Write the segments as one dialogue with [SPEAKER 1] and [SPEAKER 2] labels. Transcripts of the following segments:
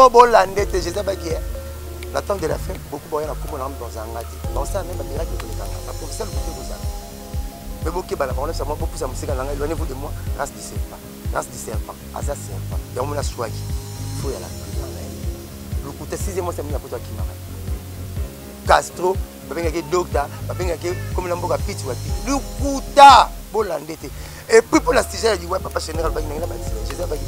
[SPEAKER 1] Castro Bolande, je sais pas qui est. L'attente de la fin, beaucoup de gens ont dans un gâteau. Dans ça, même la miracle de la professeur de vous. Mais beaucoup de gens ont beaucoup de musique, éloignez-vous de moi, race du serpent. Race du serpent, Asa serpent. Il y a un choix. Il faut y aller. Le côté 6e mois, c'est un peu qui m'a. Castro, docteur, comme la mboka pitch ou pitch. Le Kouta Bolande. Et puis pour la stigère du papa général, je sais pas qui.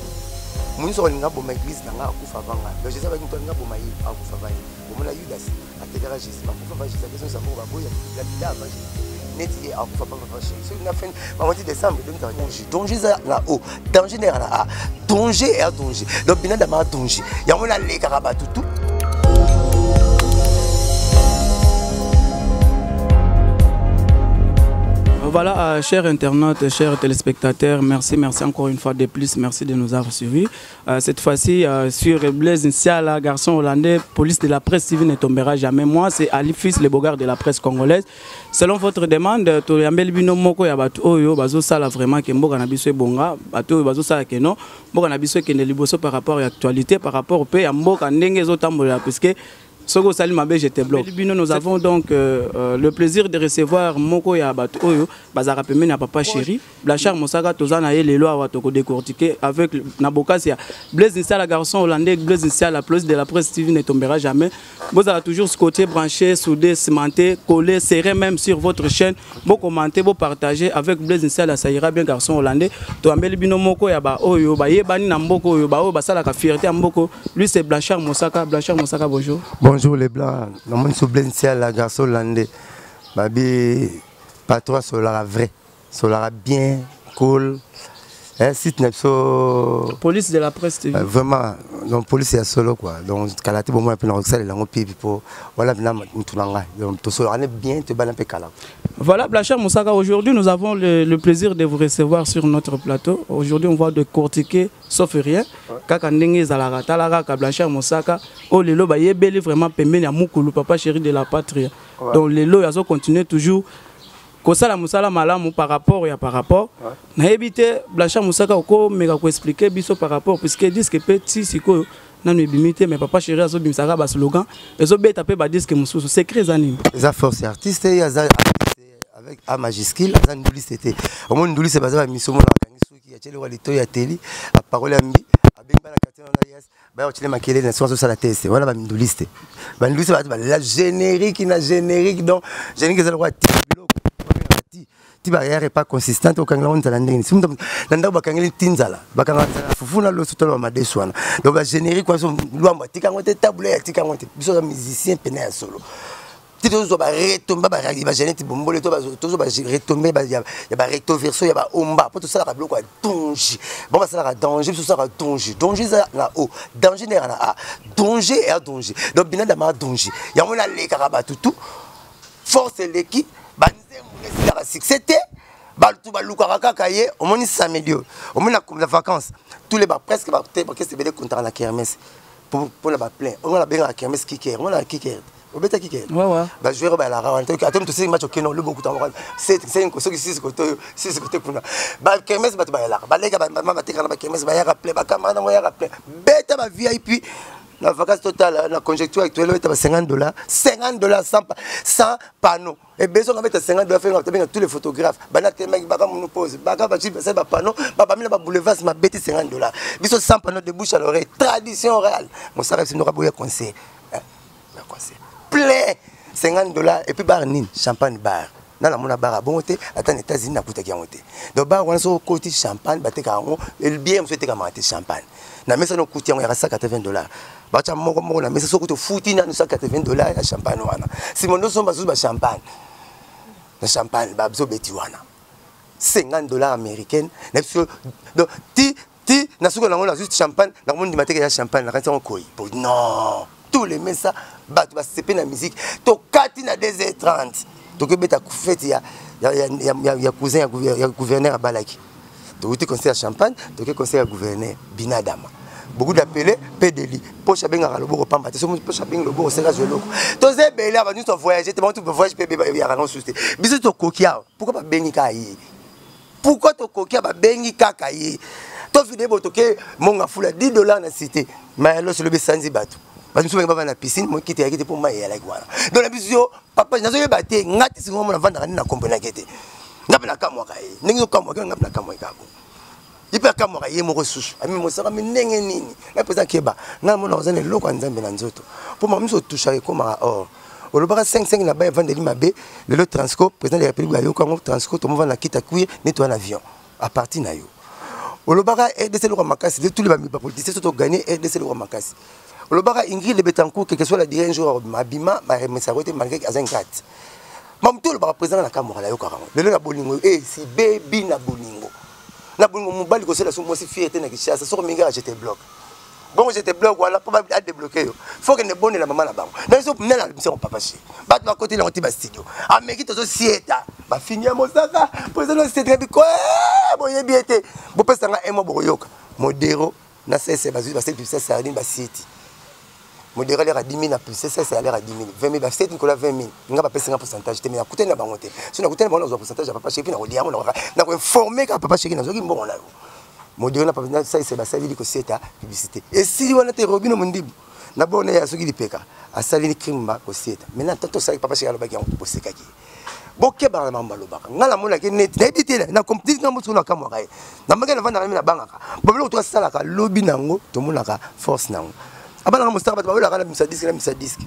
[SPEAKER 1] Mon soeur n'a pas de l'église, n'a pas de favanga. Je sais pas qui n'a pas de favanga. Au moins la Judas, à Tédéra Jésus, ma coupe Jésus, la question c'est pour la vida à Jésus. N'est-il à coupe pas chez. Ce qu'on a fait, ma dit décembre, donc danger. Danger là haut, danger n'est là. Danger est danger. Donc bien d'abord danger. Il y a mon aller caraba tout.
[SPEAKER 2] Voilà, chers internautes, chers téléspectateurs, merci encore une fois de plus, merci de nous avoir suivis. Cette fois-ci, sur Blaise Nsiala, garçon hollandais, police de la presse civile ne tombera jamais. Moi, c'est Ali Fils, le bogard de la presse congolaise. Selon votre demande, tu as bino moko ya batu oyo bazo sala vraiment que mboka na biso bonga, batu oyo bazo sala que non, mboka na biso que ne liboso par rapport à l'actualité, par rapport au pays, mboka ndenge zo tambola puisque Sogo Salim Abe, j'étais bloqué. Nous avons donc le plaisir de recevoir Moko ya Bato Oyo, Bazara Pemena Papa Chéri, Blachar Mosaka, Tozana et les lois à Toko décortiquer avec Nabokasia. Blaise Nsiala, garçon hollandais, Blaise Nsiala, la police de la presse TV ne tombera jamais. Vous avez toujours ce côté branché, soudé, cimenté, collé, serré même sur votre chaîne. Vous commentez, vous partagez avec Blaise Nsiala, ça ira bien, garçon hollandais. Toambeli Bino Moko ya Ba Oyo, Ba Yebani Namboko Oyo, Ba Oyo, Basala Fierté Mboko. Lui, c'est Blachar Mosaka. Blachar Mosaka, bonjour.
[SPEAKER 1] Bonjour les blancs, je suis Blaise Nsiala, garçon hollandais. Babi, patron solara vrai, solara bien, cool. Site
[SPEAKER 2] police de la presse TV.
[SPEAKER 1] Vraiment, donc police est solo quoi. Donc Kalate bon moi pour ça les langues pour voilà donc tout ça on est bien te balan pe kala.
[SPEAKER 2] Voilà Blachar Mosaka, aujourd'hui nous avons le plaisir de vous recevoir sur notre plateau. Aujourd'hui on va décortiquer sauf rien. Kaka ndenge zalaka talaka ka Blachar Mosaka o lelo ba yebeli vraiment pembeni ya mukulu papa chéri de la patrie. Donc lelo yazo continuer toujours Kosala musala malamu par rapport ya par rapport. Na éviter Blachar Mosaka ko mega ko expliquer biso par rapport puisque disque petit siko na nous bimité mais papa chéri azo bimisaka ba slogan ezo beta pe ba disque mususu secret zanime.
[SPEAKER 1] Les force artiste ya avec A majuscule za nduli c'était. Au moins nduli c'est bazaba misomo na kangisu ki ya chele walito ya teli la parole ambi abimba na katena na yes ba otile makele na soso sala test voilà ba nduli c'était. Ba nduli c'est ba la générique donc générique za le roi Tibarrière n'est pas consistante au Kangalon Talanding. Si nous avons un tinzala, bakanga fufuna lo sutolo madeswana. Donc la générique quoi son loi tikangote taboulet tikangote. Biso musicien pené solo. Tito zo ba retomba ba génétique bombole to ba tozo ba retomber ba ya ba recto verso ya ba omba. Pour tout ça la bloc danger. Bon ba ça la danger, tout ça la danger. Danger ça na o, danger na a. Danger et danger. Donc bina da ma danger. Ya mona le karaba tout. Force l'équipe. C'était tout balukaraka kaye au moins samedi au moins la vacances tous les presque parce que c'est bien contre la kermesse pour la plein on a bien la kermesse qui on a qui au bêta qui
[SPEAKER 2] ouais
[SPEAKER 1] bah je vais la ravante attends tout ces matchs OK non le beaucoup temps c'est une chose qui c'est côté pour bah kermesse bah là bah les gars bah te kana kermesse bah ya rappeler bah camarade moi ya rappeler bêta bah VIP la vacance totale, la conjecture actuelle est à $50. $50 sans panneau. Et besoin de mettre $50 faire tous les photographes. Banate mec, baga mon pose. Baga va dire c'est pas panneau. Baba mila ba boulevard ma bête $50. Biso sans panneau de bouche à l'oreille. Tradition réelle. Mon saref c'est nous raboyer conseil. Conseil. Plein $50 et puis bar nin champagne bar. Dans la mona bar à bon côté, attends États-Unis na kuta ki monté. Donc bar on so côté champagne baté ka ngo et le bien monsieur te ka monter champagne. Na mesa no kutia on ya $180. Bacha moko na mesa so kuto futi na $180 ya champagne wana. Si mon so bazu ba champagne. Na champagne ba bzo beti wana. $50 américaine. Donc ti na suko na ngona juste champagne na monde mateke ya champagne na kanisa on koi. Non, tous les mesa ba tu ba sepe na musique. To kati na 2h30. Donc beta fête ya cousin ya gouverneur à Balaki. Donc tu conseil à champagne, donc conseil à gouverneur Binadama. Beaucoup d'appelés PDL. Poche benga le beau pamba. Tu sais poche benga le beau c'est là je loco. Tous ces belles là nous voyager, tu vas tout voyage bébé ya ranon souci. Biso to kokia. Pourquoi pas bengi kai? Pourquoi to kokia ba bengi kakayi? to fide botoke monga fula $10 na cité mais lo se le besanzi bato parce que nous na piscine moi qui était pour mailler like voilà donc la bisio papa nazo yebate ngati singo mona vanda na comprendre kete ngapela kamwa kai ningi kamwa kai ngapela kamwa kabo ipa kamwa kai mo resusu ami mo saka minenge nini na pesa keba na mona ozane loko nzambe na nzoto pour moi mso toucher comme or olobaka 5 na ba vendeli mabe le Transco président de la République ayo kango Transco to mo vanda kita cuire nettoyer l'avion à partir na yo olobaka RDC le makasi de tous les politiciens sont gagné RDC le makasi olobaka Ingrid Le Betancourt quel que soit la dirige un jour mabima ma remessarote malgré azan 4 mam tout le président na kamora la yo karango le na bolingo si baby na bolingo mobali ko sela so mo si fierté na kishasa so minga j'étais bloc bon j'étais bloc voilà probable à débloquer faut que ne bonne la maman na bango na so nela mission papa chez bat na côté la ba studio ameki to so sieta ba finir mosaka président c'est très bien bon yebiete bo pesa nga emo boyoka modero na cesse bazu ba cette puissance sardine ba city modérer l'air à 10 000 plus ça c'est l'air à 10 000 20 000 c'est Nicolas 20 000 on va passer un pourcentage mais à côté na bangote si on a côté on a un pourcentage à papa chéri na rodia on a informé que papa chéri na zoki bon là modérer na papa ça c'est ba sali ko c'est publicité et si on a te robino mundibu na bona ya soki lipeka a sali ni kimba ko c'est maintenant tant ça papa chéri alobaki on ko sekaki boke ba mamba lobaka ngala mona ke net na bitela na compte na mutu na kamwa kai na magana vanda na bangaka bobelo to sala ka lobby nango to mona ka force nango abana mostara bato la kana misa disque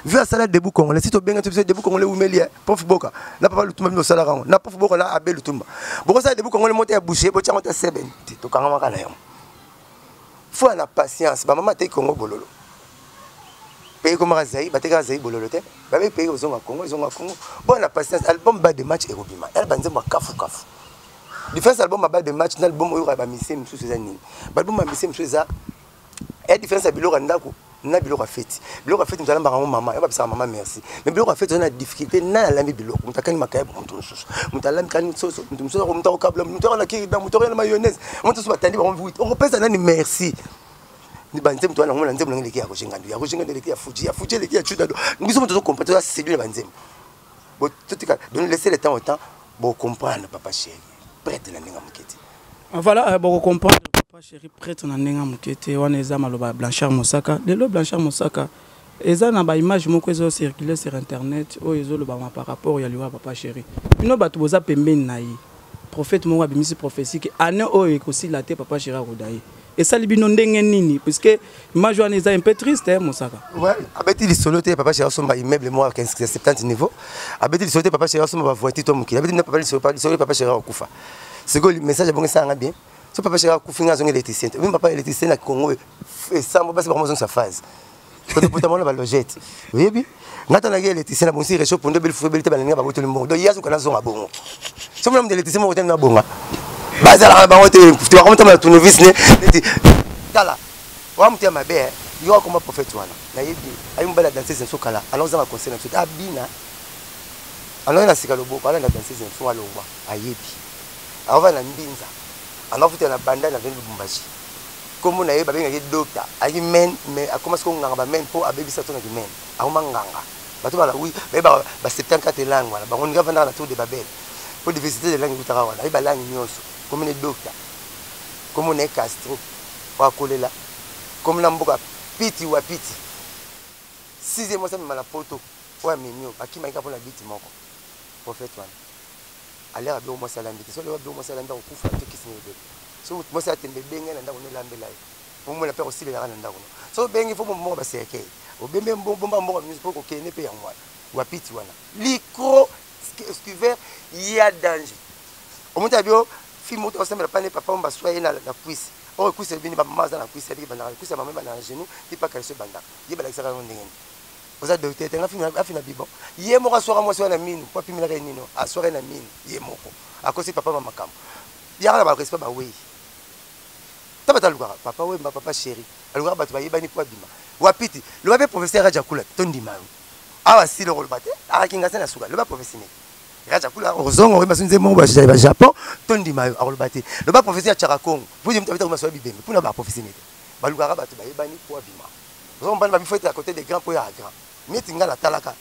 [SPEAKER 1] vu à sala debout congolais si to benga to debout congolais ou melia prof boka na papa lutumba no sala rango na prof boka na abel lutumba boko sala debout congolais monter ya boucher bo tianga ta 7 to kanga makana yo faut la patience ba mama te Congo bololo pays comme Razai bateka Razai bololo te ba be pays ozonga Congo bon la patience album bas de match erobima elle banzemba kafu différence album bas de match na album oyo ba mise msu sezani ba album ba mise msu za et différence à biloko ndako na biloko fête nous allons ba maman et ba maman merci mais biloko fête on a difficulté na la biloko mutakani makaya pour mutu soso mutalam kani soso mutu soso ko mutako kabla mutu na ki da mutu na mayonnaise mutu so batandi ba on repèse nani merci ni banze mutu na ngona nzembo ngeli ya koshinga ndeki ya fuji leki ya chuda ngiso mutu so comprendre ça c'est lui banze bo tutika donner laisser le temps au temps pour comprendre papa chéri prête na ninga muketi
[SPEAKER 2] voilà pour comprendre papa chéri prête na ninga muketi wana eza maloba Blanchard Mosaka lelo Blanchard Mosaka eza na ba image moko ezo circuler sur internet o ezo loba par rapport ya liwa papa chéri bino bato boza pembeni na yi prophète moko abimisi prophétie que année o ekosi la te papa chéri akodaye et ça libino ndenge nini puisque image wana eza un peu triste Mosaka
[SPEAKER 1] ouais abeti li soloté papa chéri somba immeuble moi 70 niveau abeti li soloté papa chéri somba ba voiture to mukila abeti na papa li soloté papa chéri akufa c'est que le message bon ça nga bien so papa chéri akufinga zonga électricien même papa électricien na Congo et ça mo basi ba mo sa phase quand tu monter ba logette oui bien ngata na électricien na bonsi réchaud pour ndebel fobelité ba ninga ba botoli mo do yazu kana zonga bongo so mo électricien mo hotel na bonga bazala ba hotel tu vas commenter ma tournevis ne tala wa mutia mabe yo comme prophète wana na yebi ayi mbala danser so kala alors za ba conseil na so abina alors na sikalo boko ala na danser so alongwa ayebi ava na mbinza anafuta na banda na venu Lubumbashi comme na yeba benga docteur ayi men mais akoma ko nganga ba men po abebisa to na men akoma nganga bato bala oui ba 74 langues wala bango nga vanda na tour de Babel pour diversité de langues utara wala ba langue nyonso comme ne docteur comme ne Castro wa kolela comme na mboka piti wa piti 6e mois ça me la poto wa minyo akima ika pona biti moko prophète wana aller à bien moi ça l'ambite so le bien moi ça l'ambite au kufa te kisne be so moi ça tembe benga na ndako ne lambela pour moi la père aussi le na ndako so bengi fo mo ba seke o bembe mbomba mboka musique pour ko kene pe yango wa piti wana licro esquiver il y a danger au monta bio fi moto o semble pas ne papa on ba soyer na cuisse o cuisse bini ba maza na cuisse bi ba na cuisse ba mama na genou ti pas qu'elle se banda ye ba la saka ndenge vous avez docteur tenga fina bibo ye moko aswara mwasi wana mine po pimela ka nino aswara na mine ye moko akosi papa mama kam ya na ba respect ba we tabata luka papa we papa chéri aluka batu ba yebani po bima wapiti le ba professeur Rajakula tondima awa si le rolbate akinga sana suka le ba professeur Rajakula ozongo we masunze mo ba Japon tondima rolbate le ba professeur Charakongo vous dites mtabita ko maswa bibembe puna ba professeur ba luka batu ba yebani po bima on va me faire à côté des grands pour à grand mais tinga la talaka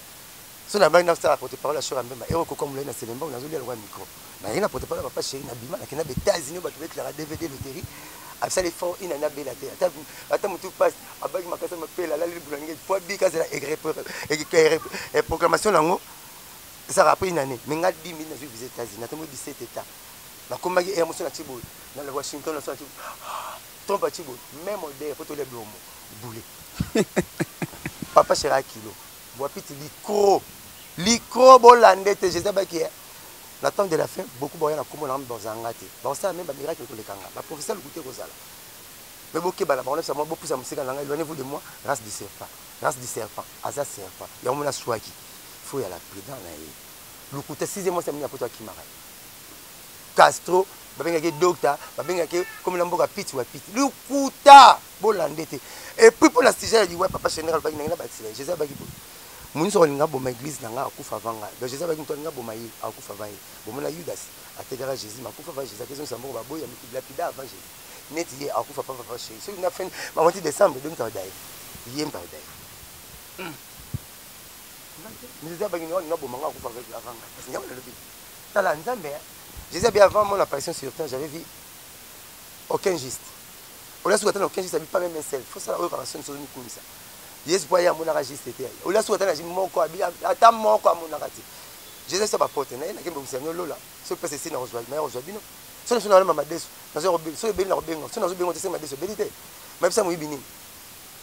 [SPEAKER 1] so na bangi na ça porte-parole à Chora Mbemba et comme le na Selemba on a zoli le micro na ina porte-parole papa chéri na bima na kena États-Unis ba kibet la DVD le terri a ça les fonds ina na bela te ata mutu passe abaki makasa mapela la libre ngé fois bi kaza et programmation nango ça a pris une année mais nga 10 000 na aux États-Unis na tomo 17 états na komaki et motion na tibo na le Washington na so tibo tomba tibo même modèle pour tous les blomo boulé papa chéri kilo boapiti liko bolande te je sais pas qui est la temps de la fin beaucoup boya na komo na mbozanga te ba ça même ba miracle ko lekanga ba professeur le goûter kozala mais boké ba la parole ça moi beaucoup ça musika nanga éloignez-vous de moi race du serpent aza serpent ya mona swaki faut ya la prudent na ye le goûter 6e mois ça mena poto akimara Castro ba benga ke docteur ba benga ke comme na mboka piti wa piti le goûter bolande te et puis pour la sujet du ouais papa général ba ngina ba tsela je sais pas qui Mouni so linga boma église nanga akufa vanga. Donc Jésus ba kinto linga boma yi akufa vanga. Bomona Judas ategara Jésus makufa va Jésus question sambo ba boya lapida avant Jésus. Net yi akufa papa va chez. So na fin ma 20 décembre donc ta dai. Yem pa dai. Mais Jésus ba kinto linga boma akufa vanga. Parce que le tala nzambe. Jésus bien avant mon apparition sur terre, j'avais vu aucun geste. On a souhaité aucun geste, pas même un seul. Faut ça opération sur une comme ça. Yes boy ya mona registre te o la souhaita na moko abi ata moko amona kati Jésus ça ba porte na na kembe kusanyo lola so pese sina ozwa mais ozwa bino so na sona mama deso na zo so be na robengo so na zo bengo te sema deso belité même ça mo ibini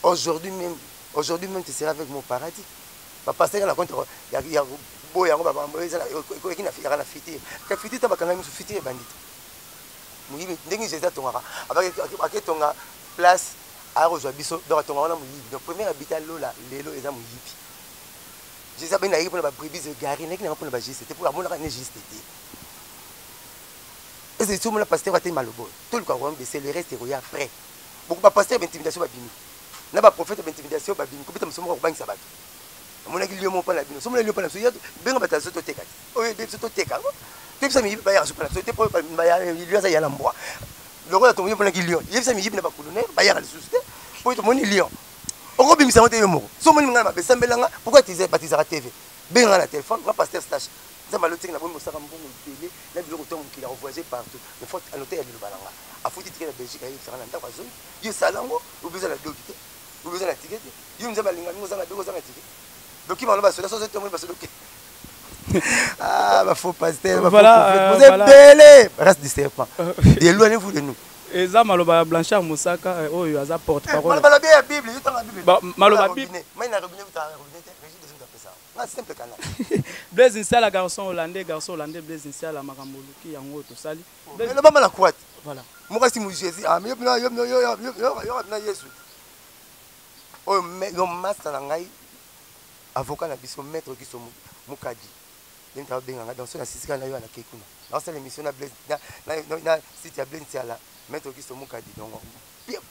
[SPEAKER 1] aujourd'hui même tu seras avec mon paradis papa c'est na compte ya boya ngo baba mbo eza ko kina fika na fiti ka fiti ta bakanga musu fiti bandit mo ibi ndengi Jésus tonga abaki tonga place a rejoint biso donc ton on a muyibi donc premier habitat lola lelo eza muyibi Jésus a bien arrivé pour la brebis garée n'est pour la c'était pour la mona ne juste été et c'est tout mon pasteur a été malobo tout le courant baisser le reste est après beaucoup pas pasteur intimidation ba bini na ba prophète intimidation ba bini ko bita musomo ko bangisa bato mona ki liyo mo pa la bino somo liyo pa la so ya benga bata so to teka oye de so to teka tout ça mi ba ya so pa la so te pour ba ya liyo za ya la mboa le roi a tombé pour la lion il ça mi yib na ba kulune ba ya la société pour to moni lion on robim ça monte yo moko so moni ngana ba sambelanga pourquoi tu disais baptiser TV benga na téléphone va pasteur stage ça malotique na bomo saka mbongo télé na biloko to mukili a voyager partout il faut annoter ya bilo balanga a faut tirer la Belgique ayi saka na ndako zone yo salango ou besoin la docteur ou besoin la ticket yo mza balinga ngo zanga doko zanga ticket document ba so la société mo ba so document ah bah faut pasteur voilà vous êtes belé reste du serpent éloignez-vous de nous
[SPEAKER 2] et ça maloba Blanchard Moussaka oyo aza porte-parole
[SPEAKER 1] maloba bien Bible yo tanga Bible
[SPEAKER 2] maloba Bible
[SPEAKER 1] mais na robinet ta robinet régime de ça na simple canal
[SPEAKER 2] Blaise Nsala garçon hollandais Blaise Nsala makambolo ki yango to sali
[SPEAKER 1] mais le mama la croate
[SPEAKER 2] voilà
[SPEAKER 1] moi si mu Jésus ah mais yo na Yesu oh mais yo master na ngai avocat na biso maître qui so mukadi n'ta benga dans son assistant na yo na kekuna dans cette émission na Blaise na site ya Blaise Nsala maître qui so mukadi donc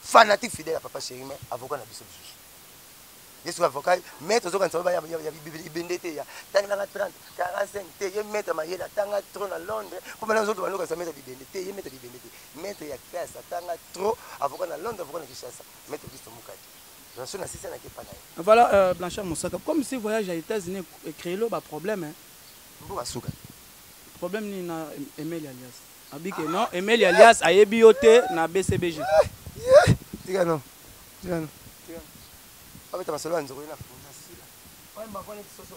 [SPEAKER 1] fanatique fidèle à papa chéri mais avocat na biso juge Yesu avocat maître zo kan so ba ya bendete ya tanga na 30 45 te ye maître mayela tanga trop na Londres pour maintenant autres banoka sa maître bendete ye maître bendete maître ya classe tanga trop avocat na Londres avocat na Kinshasa maître qui so mukadi
[SPEAKER 2] voilà Blanchard Moussaka comme si voyage à États-Unis créé le problème hein problème ni na Emile Alias abike non Emile Alias a yebioté na BCBG
[SPEAKER 1] tigano abeta masolo nzoko na fondation ouais ba kone soso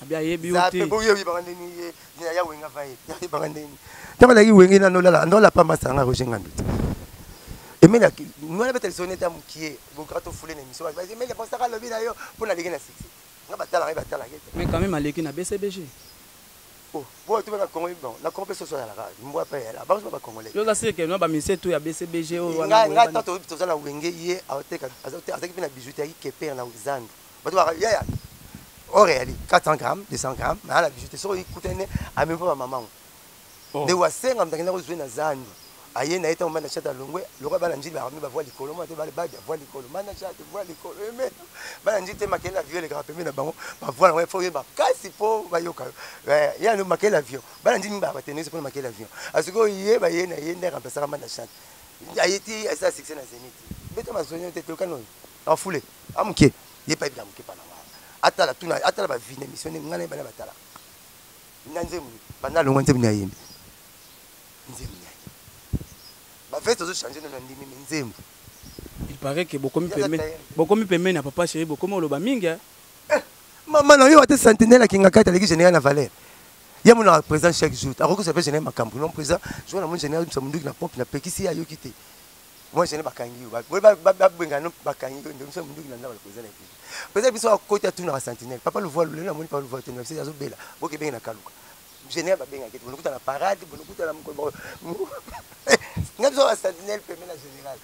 [SPEAKER 2] abia yebioté
[SPEAKER 1] bo yebi bangande ni ya wenga vai ya bangande ni tama yi wengi na nola pa masanga ko jengando Emile nous on avait sonné ta mukie bokato foulé l'émission vas-y mais pour ça le bi na yo pour na ligue na 6 nga batala
[SPEAKER 2] mais quand même aleki na BCBG
[SPEAKER 1] oh bon tu vas na Congo bon la compétition sur la radio mbo pa là ba ba congolais
[SPEAKER 2] yo la c'est que no ba mise tout ya BCBG o
[SPEAKER 1] nga tato to za na wenge ye aoteka azaki pina bijouterie keper na uzandu ba tu ya au réel 400 grammes 200 grammes na la bijouterie so ikutene a même pas maman de wasenga mtakenda ko na zandu aye na eta mwana chata longwe lokwa bana njili ba ba voix likolo mo te ba ba voix likolo mana chata voix likolo mais bana njili te makela vieux les gars na bango ba voix na faut ba kasi po ba yoka ya no makela avion bana njili ba tenir pour makela avion asiko ye ba ye na ye ne remplacer mana chata aye ti asa succès na Zénith beta mazonyo te tokano en foulé amuke ye pa bien amuke pa na atala tuna atala ba vine mission ngana bana batala nanze mu bana longo nze munya yembi nze munya ba fait toujours changer na ndimi nzembu
[SPEAKER 2] il paraît que beaucoup mi pembe na papa chéri beaucoup mo loba mingi
[SPEAKER 1] maman na yo ate sentinelle kinga kata leki général na valeur ya mona président chaque jour aroko ça fait général makambu non président je na mon général msamunduki na pompe na pekisi ya yo kité moi je n'ai pas kangi ba benga no ba kangi ndo msamunduki na ndaba président na président biso akota tuna na sentinelle papa le voit le na moni pas le voit tena c'est azo bela boke benga na kaluka général ba benga kité bonukuta na parade bonukuta na mko ngabso wa sentinelle pembe na général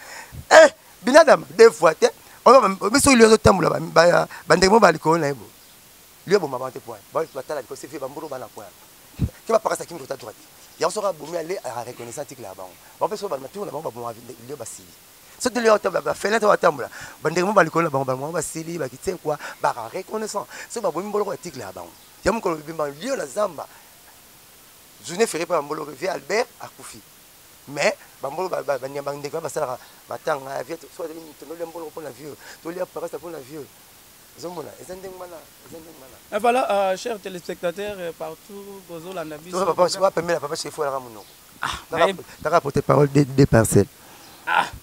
[SPEAKER 1] binadam deux fois te on biso lui azo tambula ba ndemo ba likolo na ebo lui bon mabante point ba tala ko se fait bamburo bana point qui va passer qui me droite droite il y a sera boumi aller à reconnaissance article là-bas on peut se ba matou na ba bon lui ba sili ce de lui ba fait là ta tambula ba ndemo ba likolo ba ba sili ba kitse quoi ba reconnaissance ce ba bomi mbolo article là-bas ya mo ko bimba lui na zamba journée férié par mbolo via Albert à Koufi mais bambolo ba nyamba ndeko ba sala ba tanga vie soit de le mbolo pour la vieux to lui apparaît pour la vieux.
[SPEAKER 2] Et voilà, chers téléspectateurs, partout, Bozo, la Nabi.
[SPEAKER 1] Papa chez Fouala Ramouno. Tu as rapporté parole des parcelles.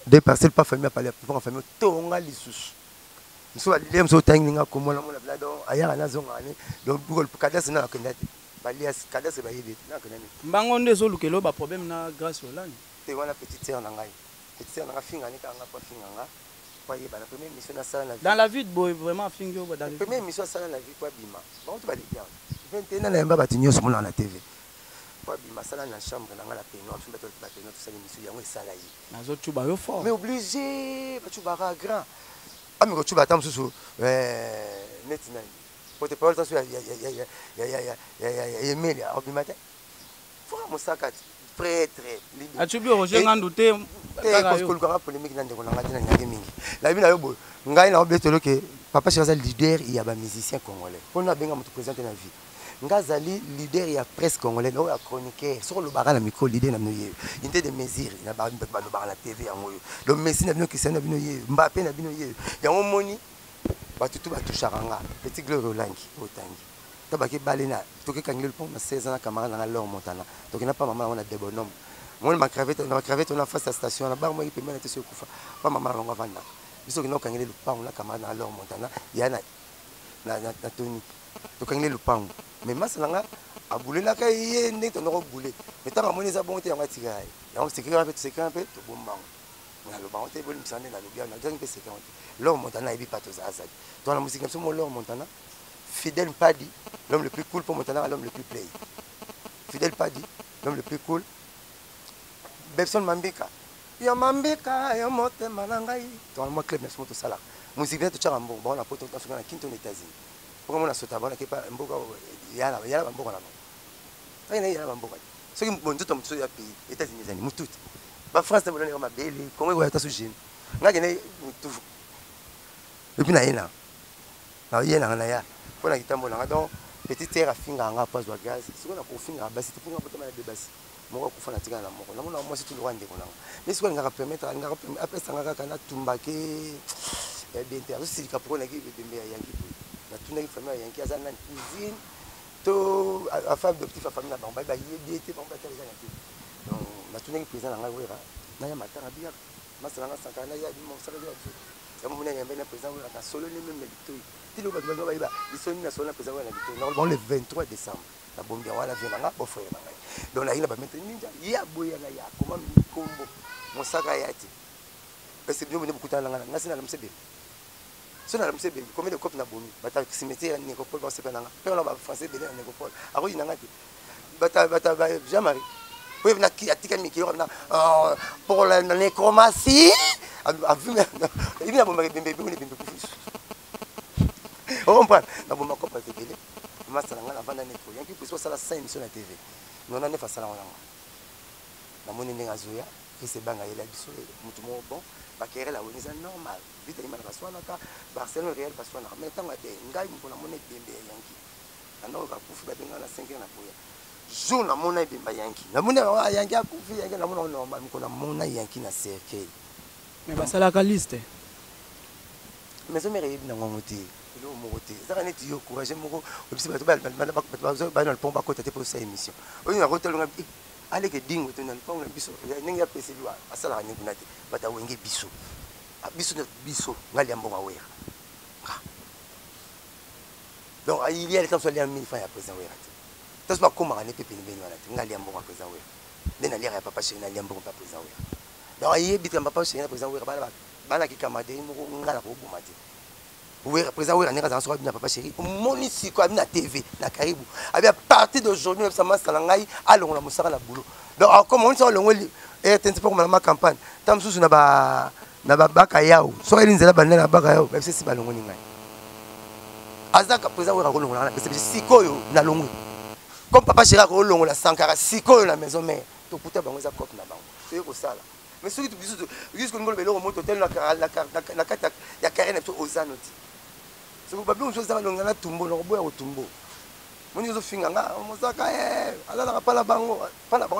[SPEAKER 1] Des parcelles, pas famille à parler, pour famille, Tonga Lissouche. Nous sommes allés, nous sommes allés, nous sommes allés, nous sommes allés, donc, pour Kadas, nous sommes allés, Kadas, c'est Baïdi.
[SPEAKER 2] Bangonde, Zolo, que l'on a problème grâce au land.
[SPEAKER 1] C'est une petite sœur, petite sœur, la première mission
[SPEAKER 2] dans la vie de Boy, vraiment,
[SPEAKER 1] la première mission dans la vie, quoi, Bima. Bon, tu vas les dire. 21 ans, il y a sur la TV. Quoi, Bima, ça dans la chambre, dans la pénombre, tu vas te battre, tu sais, il y a un salarié.
[SPEAKER 2] Tu vas fort.
[SPEAKER 1] Mais obligé, tu vas grand. Ah, mais tu vas attendre sur maintenant. Pour te parler, il y a Emilia, au matin. Faut mon sac prêtre.
[SPEAKER 2] As-tu vu Roger Ngandouté?
[SPEAKER 1] Papa Chiraza leader, il y a des musiciens congolais. On a bien présenté la vie. Ngazali leader, il y a presse congolais, il y a chroniqueur. Sur le bar, il micro leader, il y a des mesures, il y a la TV. Le Messi n'a bien que ça, Mbappé n'a bien il y a un moni, tout charanga, petit glorieux Olangi, Otangi. Tabaki balena, tout qui kangil pont, 16 ans, camarade dans l'or montana. Donc il n'a pas maman, on a des bonhommes. Moi, ma cravate, on a face à la station, la barre, moi, il peut même être sur Koufa. Pas maman, on va vendre. Il faut que nous kangil le pain, on a camarade dans l'or montana. Il y a na Tony. Donc kangil le pain. Mais ma salanga, a boulé la caille, n'est on aura boulé. Mais tant que mon les abonnés, on va tirer. Et on s'écrit un peu, c'est un peu, tout bon bang. On a le banc, on est bon, on a le bien, on a déjà un peu séquence. L'or montana, il vit pas tous à Azad. Dans la musique, comme ça, mon l'or montana. Fidèle Padi, l'homme le plus cool pour Montana, l'homme le plus play. Fidèle Padi, l'homme le plus cool. Bebson Mambeka. Ya Mambeka, ya Mote Malangai. Dans le mois club, merci beaucoup ça. Musique vient de Charambo, bon, on a poté dans la quinte aux États-Unis. Pourquoi on a sauté avant, on a pas un beau gars, il y a un beau gars là-bas. Il y a un beau gars. Ceux qui m'ont tout en dessous des pays, États-Unis, ils m'ont tout. La France, on a belle, comment on a tout jeune. On a gagné tout. Et puis, il y a un. Il y a un. On a quitté mon donc petite terre à finir en rapport au gaz. Si on a pour finir à bas, c'est pour un peu de bas. Moi, on fait la tigane à moi. Moi, c'est tout le roi de Golan. Mais si on a permettre, après ça, on a tumbake. Bien, c'est le capron qui est bien Yankee. La tournée famille Yankee, à la cuisine. Tout à femme de petite famille, on va y aller, on va y aller. Donc, la tournée présente dans la rue, il y a matin à bien. Ma sœur a 5 ans, il y a mon salaire. Il y a mon président, il y a solo les mêmes victoires. Ils sont le 23 décembre. La bombe la vie là, frère. Donc là, il a maintenant ninja. Il y a boya là, il y a comment combo. Mon sac a été. Parce que nous venons beaucoup de temps là, c'est la MCB. C'est la MCB. Combien de copes n'a bombe? Bata cimetière Nécropole, c'est pas là. Puis on a français de Nécropole. Alors il n'a pas. Bata Jean-Marie. Oui, il y a des qui pour la nécromancie. Il y a un bébé. On comprend. Dans mon corps, c'est belé. Ma salanga la vente netto. Il y a qui peut soit la scène sur la TV. Nous on a neuf à salanga. La monnaie n'est pas zoya. Qui se banga il a du soleil. Mutumo bon. Bakere la monnaie c'est normal. Vite il m'a passé na ka. Barcelone Real passé na. Mais tant que ngai pour la monnaie bembe yanki. Alors ka kufi ba benga na 5 na boya. Jour na monnaie bemba yanki. La monnaie yanki a kufi yanki na monnaie normal. Ko na monnaie yanki na cercle.
[SPEAKER 2] Mais bah ça la liste.
[SPEAKER 1] maison mère yebi na ngongo te elo moko te ezaka neti yo courage moko obisi bato bana le pont bakota te pour sa émission oyo na kotelonga aleke dingo te na le pont na biso ndenge ya pesi liwa asalaka nini kuna te bato awenge biso biso ngali ya mbongo awera donc il y a les temps sur les 1000 francs ya président wera te taso bakomaka ne pe penibeni wana te ngali ya mbongo ya président wera nde na liaka ya papa chéri na lia mbongo mpa président wera donc ayebi te papa chéri na président wera bana kikamade moko ngala koboma te wera président wera ndenge azala soka bina papa chéri omoni siko abi na tv na karibu abi à partir d'aujourd'hui ça masala ngai alongola mosaka na boulot donc comme on sort longoli tente po komala ma campagne tam susu na baka yao soka eli nzela bana na baka yao même si balongoni ngai azaka président wera kolongola na pesa sikoyo na longo comme papa chéri kolongola sankara sikoyo na maison mère to puta bango za cop na bango to ko sala mais ceux qui disent jusqu'au ngolo belo moto tel na kata ya carrière to ozano ti c'est pour babé on chose za longa na tumbo na boya otumbo moni zo finga nga mosaka ala pa la bango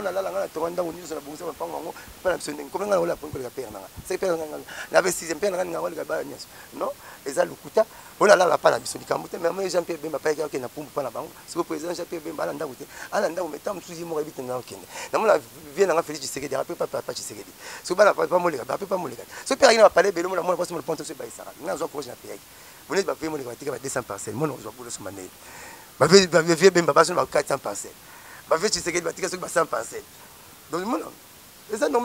[SPEAKER 1] na la nga to nganda ngoni zo na bungisa pa bango pa na bisonde comme nga la ponko le père nga c'est père nga na be 6e père nga ngoli ka ba nyeso non eza lukuta ona la pa na bisonde kamute mais moi Jean Pierre Bemba pa ka na pumbu pa na bango c'est que président Jean Pierre Bemba ala ndango te ala ndango metam suji mo ebite nga okende na mo la vie na nga Félix Tshisekedi rappel papa Tshisekedi c'est pas moleka pas moleka ce père nga parler belo mo la mo pas mo ponto se ba isara nga zo proche na père vous n'êtes pas fait moleka tika ba 200 parcelles mo no zo bolo so mané ba vie Bemba pas sur 400 parcelles ba vie Tshisekedi ba tika sur 100 parcelles donc mo et ça non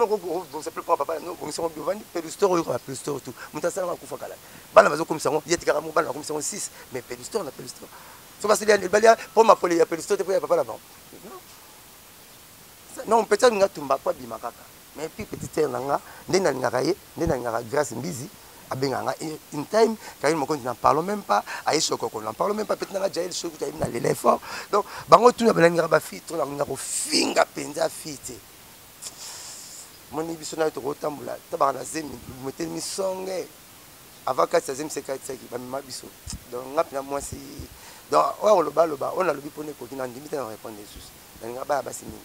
[SPEAKER 1] on s'appelle pas papa non on sont devant pédustor ou pédustor tout mutasala makufa kala bana bazo comme ça on yetika kama bana comme ça 6 mais pédustor na pédustor so parce qu'il y a balia pour ma poli ya pédustor te pour ya papa là-bas non peut-être nga tumba kwa bima kaka mais puis petit terre nga ndena ngaka grâce mbizi abenga nga in time quand il me continue n'en parle même pas aïe soko on n'en parle même pas peut-être nga jail soko ta na l'effort donc bango tout na bana ba fi to na nga ko finga penza fite moni biso na to kotambula tabaka na zemi meteli misonge avant 4e c'est 4 ba mema biso donc ngapi na mwasi donc on le ba on a le bipone ko kina ndimite na répondre Jesus na nga ba basimi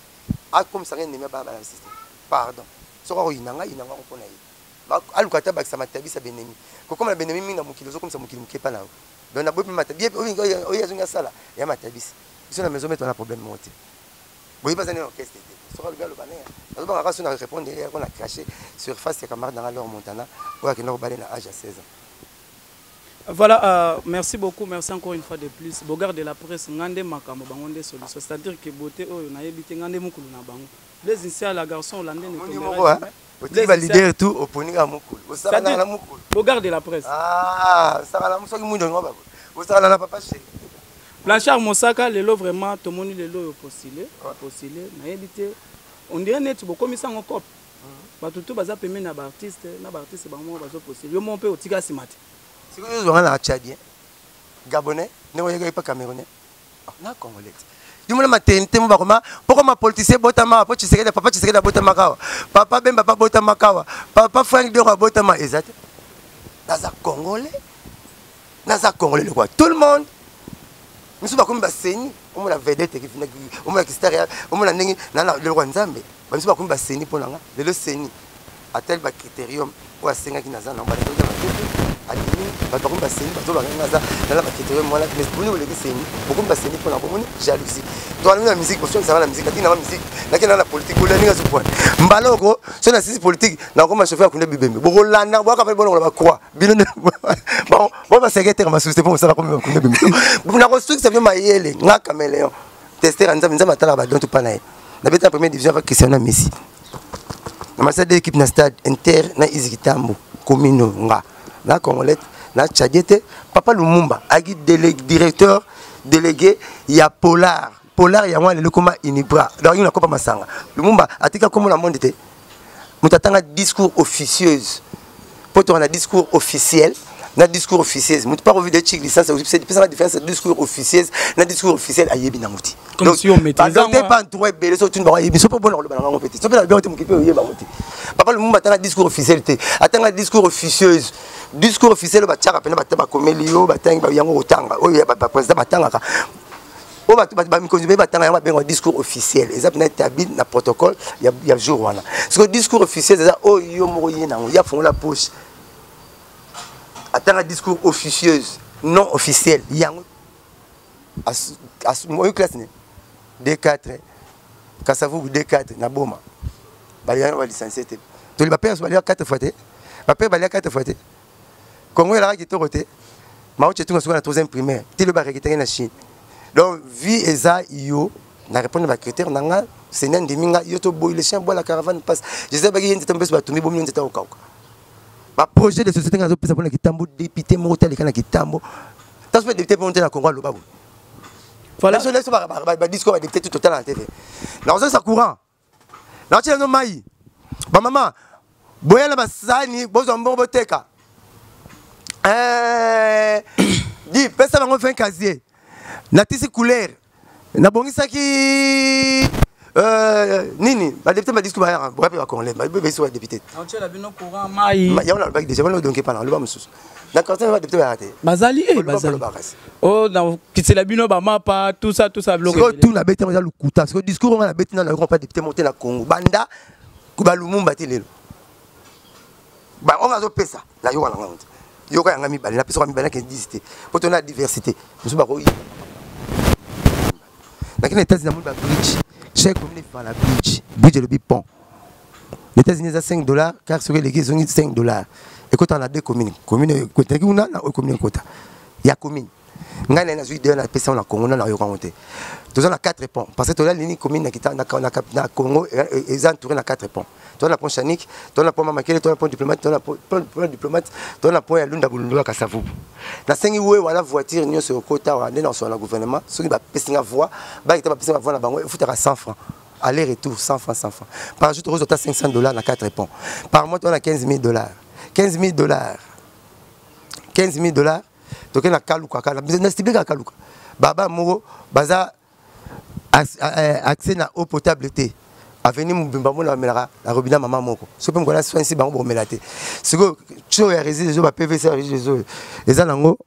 [SPEAKER 1] a comme ça rien ne ba ba système pardon so ko inanga ko pona yi ba alukata ba sa matabisa benemi ko comme la benemi minga mukilo so comme ça mukilo mukepa na donc na bopi matabi o yazunga sala ya matabisa biso na maison mettre na problème monte boyi pas en orchestre sur le gars le banner alors on va répondre derrière on a caché surface et camarade dans leur montana pour que nous balé à âge à 16 ans.
[SPEAKER 2] Voilà, merci beaucoup, merci encore une fois de plus. Bogard de la presse, ngande makambo bangonde solution, c'est-à-dire que beauté oh na yebite ngande mukulu na bango. Les initiales la garçon hollandais ne tombera jamais.
[SPEAKER 1] Tu vas leader tout au poninga mukulu. Au sara na mukulu.
[SPEAKER 2] Bogard de la presse.
[SPEAKER 1] Ah, sara la musoki mundo ngwa bako. Au sara na papa chéri.
[SPEAKER 2] Blanchard Mosaka, lelo vraiment, tout le monde lelo postulé, na yebite. On dirait net beaucoup mais ça en cop. Batutu baza pemé na ba artiste bango bazo postulé. Yo mon pe otika simati.
[SPEAKER 1] Si vous avez un Tchadien, Gabonais, ne voyez pas Camerounais. Na Congolais. Du monde maternité mo bakoma, pourquoi ma politicien botama, papa Tshisekedi botama kawa. Papa Bemba papa botama kawa. Papa Frank Dionga botama exact. Naza Congolais. Le quoi. Tout le monde nous sommes comme Basseni, on la vedette qui vient, on la extérieur, on la nengi, le roi Nzambe. Nous sommes comme Basseni pour l'anga, le Seni. A tel bas critérium, ou à Senga qui n'a pas de admis, pas comme Basseni, pas tout le monde dans la critérium, moi, mais pour nous, le Seni, beaucoup de Basseni pour la bonne jalousie. Toi, la musique, pour ça, la musique, la musique, la politique, ou la ligne à ce point. Mbalogo, c'est une assise politique, n'a pas chauffeur qu'on est bébé. Bon, là, n'a pas fait bon, on va croire. Bon, on va secrétaire, ma société pour ça, comme on est bébé. Vous n'avez reçu que ça vient mailler, n'a caméléon. Tester un zam, matala, donc pas naï. La bête en première division avec Christian Messi. Na masa de l'équipe na stade Inter na Izikitambo Komino nga na Congolais na Tchadiete Papa Lumumba agi directeur délégué ya Polar ya mwa le koma Inibra donc il na kopa masanga Lumumba atika comme la monde était mutatanga discours officieuse pour ton discours officiel na discours officiel mutu pas revu de chic licence c'est la différence discours officiel na discours officiel ayebi na muti
[SPEAKER 2] comme si on maîtrisait
[SPEAKER 1] pas trouver belle so tu ne vas pas so bon le balanga petit so bien te mukipe yeba muti Papa Lumumba atanga discours officiel te atanga discours officieuse discours officiel ba tchaka pena ba komelio ba tangi ba yango otanga oyo ba président batanga ka o ba mikonzi ba tanga ba bengo discours officiel ezap na établi na protocole ya jour wana ce discours officiel ça oyo moko yena ya fongola poche attends un discours officieux non officiel yango moi classe D4 Kasavu D4 na boma baliana va licencier te to les pères balia 4 fois te papa balia 4 fois te Congo la qui torote mao chetunga sur la 3e primaire ti le ba récupérer na Chine donc vie eza yo na répondre ba critère nanga c'est nan deminga yo to boy les chiens bois la caravane passe je sais pas qui était tombé sur ba tumi bomi on était au kauka ba projet de société ngazo pesa pour na kitambo député motel kana kitambo tas pas député pour monter na Congo lo babu voilà je laisse ba discours député tout total en TV na ça courant na tshela no mai ba mama boyela basani bozo mbombo teka di pesa bango 20 casier na tisi couleur na bongisa ki nini ba député ba discours ba brape ba congolais ba bébé so député
[SPEAKER 2] on tshela bino courant mai
[SPEAKER 1] ya on a ba déjà on donc pas là le ba mususu na quand ba député ba raté
[SPEAKER 2] bazali bazali oh dans kitela bino ba mapa tout ça bloqué
[SPEAKER 1] tout la bête on a le kuta parce que discours on a bête na pas député monter na Congo banda kuba lumumba telelo ba on a zo pesa la yo wana ngante yo ka ngami bali na pesa ngami bali na diversité pour ton diversité musu ba ko lakini États-Unis na ba bridge chaque commune fait la bridge le pont les États-Unis à $5 car sur les guides ont $5 et quand on a deux communes côté kuna na commune kota ya commune ngana na zuide na pesa na Congo na yo monter tous on a 4 ponts parce que tola ligne commune na Congo ils entouré na 4 ponts toi la pont Chanik toi la pont Mamakele toi la pont diplomate toi la pont diplomate toi la pont ya Lunda Bulundula Kasavu na sengi we wala voiture nyo sur kota wa na sur le gouvernement ceux qui va pesa voix ba qui va pesa voix na bango il faut à 100 francs aller retour 100 francs par jour tu as $500 na 4 ponts par mois tu as $15,000 $15,000 donc na kaluka kana business tibika kaluka baba moko baza accès na eau potable té avenir mubimba mona melaka na robinet maman moko so pe ngona soin si bango bomelate siko cho ya résidus ba PVC résidus eza nango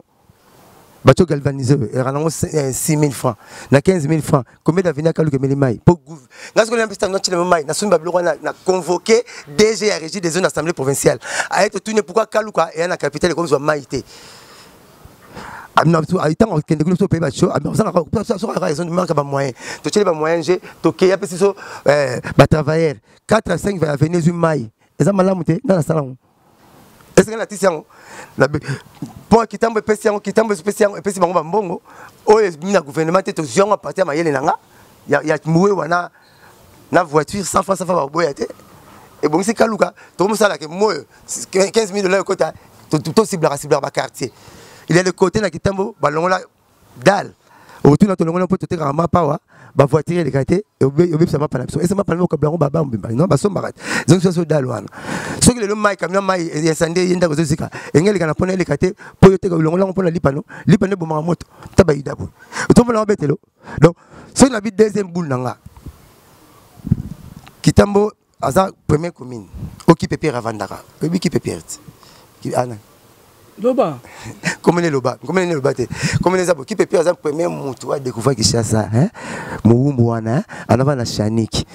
[SPEAKER 1] bato galvaniser era nango 6,000 francs na 15,000 francs combien d'avenir kaluka melimai pour ngasko na mbista no tshile mai na sumba biloko na convoquer DG ya régie des zones assemblée provinciale a être tourné pourquoi kaluka et na capitale comme zo maïté aitango kende kulo so pe ba cho ça raison de manque ba moyen to tshele ba moyen j'ai toké ya pesi so ba travailleurs 4 à 5 va venir mai eza malamu te na salon est-ce que na tisiango na pour kitambo pesi yango kitambo spécial pesi bango ba mbongo o na gouvernement te to ziongo à partir mayele nanga ya muwe wana na voiture 100 francs ça va boya te et bon c'est kaluka to musala ke moyo $15,000 kota to cible ba quartier il est le côté na kitambo balongo la dal autour na tolongo na poto te kama pawa ba voiture les gâté et obi ça m'a pas et ça m'a pas le blanco baba mbimba non ba somba donc ça dal wana ce que le mai camion mai incendie yenda ko zika engeli kana pona le gâté po yote ko longo la pona lipano bo moto tabaida bo to mona betelo donc c'est la vie deuxième boule nanga kitambo aza première commune occupé Pierre Avandara obi qui Pierre qui ana
[SPEAKER 2] Loba.
[SPEAKER 1] Comment les loba te. Comment les abo qui peut faire premier mutu a découvrir Kinshasa hein. Muumbu wana anava na Chanik.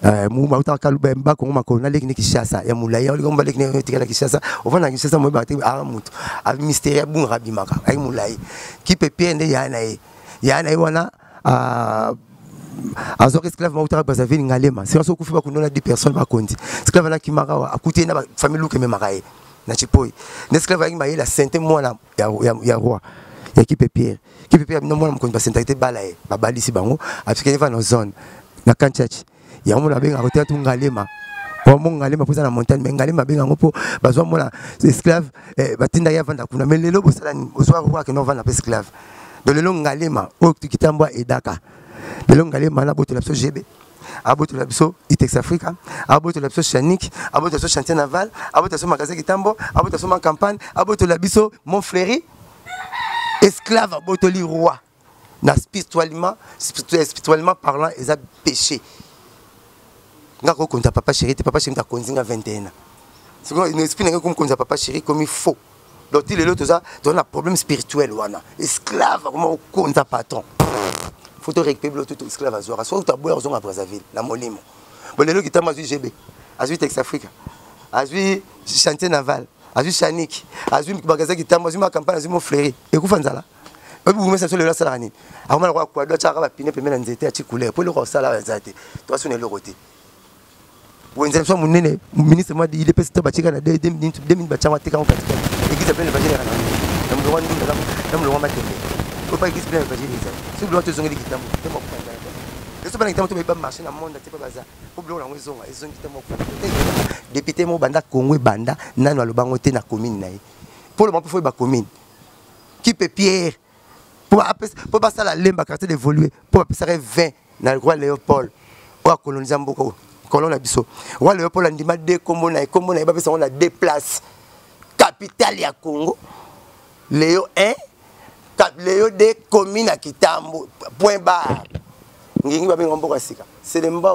[SPEAKER 1] Muumbu auta kaluba mba ko makona na lekini Kinshasa ya mulaya oli ngomba lekini tikala Kinshasa. Ova na Kinshasa mo ba te a mutu. A mystère bu rabi maka ay mulai. Qui peut pende ya na wana azo esclave mauta Brazzaville ngalema. C'est so kufi ba kunona 10 personnes ba kondi. Esclave na kimaka akuti na famille luke me makaye. Na chipoi l'esclave avec maïla sainte moi ya roi ya qui Pierre non moi me connais sainte balaye babali si bango parce que va dans zone na kanchachi ya mo la benga côté tungalema pour mon ngalema pour ça na montagne mais ngalema benga ngopo bazwa mona esclave batinda ya vanda kuna mais lelo bosala ni oswa roi que non vanda esclave de lelo ngalema o kitambwa edaka lelo ngalema na boto la so GB aboto la biso Itex Africa aboto la biso Chanik aboto la biso chantier naval aboto la biso magasin Kitambo aboto la biso ma campagne aboto la biso Montfleury esclave aboto li roi na spirituellement parlant ils a péché ngako konta papa chéri ta konzinga 21 c'est quoi une esprit ngako konta papa chéri comme il faut donc il est là tout ça dans un problème spirituel wana esclave comment konta patron faut te récupérer tout esclave azora soit tu aboya ozonga Brazzaville na molimo bon lelo kitama azui GB azui Tex Africa azui chantier naval azui Chanik, azui magasin qui tambo, azui ma campagne, azui mon fleuri. Et vous faites ça là. Et vous mettez ça sur le lac salani. Alors moi quoi doit ça va piner pemela nzete a couleur pour le ça là zate. Toi sur le côté. Vous êtes sur mon ministre moi il est passé tabachika na 2000 bachama tika en pratique. Et qui s'appelle le bachika na. Nam le roi matembe. Faut pas qu'il se plaît bachika ça. Si vous voulez te zonga qui tambo, te mo pas. Et ça pas que tu pas marcher dans monde te pas bazar. Faut bloquer la zonga, et zonga qui tambo. Député mo banda Congo banda nano alobango te na commune na. Pour le moment faut ba commune. Qui peut Pierre pour passer la lemba quartier d'évoluer pour passer 20 dans le roi Léopold ou à coloniser beaucoup colon abisso roi Léopold a dit deux communes na ba pesa on a deux places capitale ya Congo Léo 1 Léo 2 commune à Kitambo point barre ngingi ba benga mboka sika c'est le mba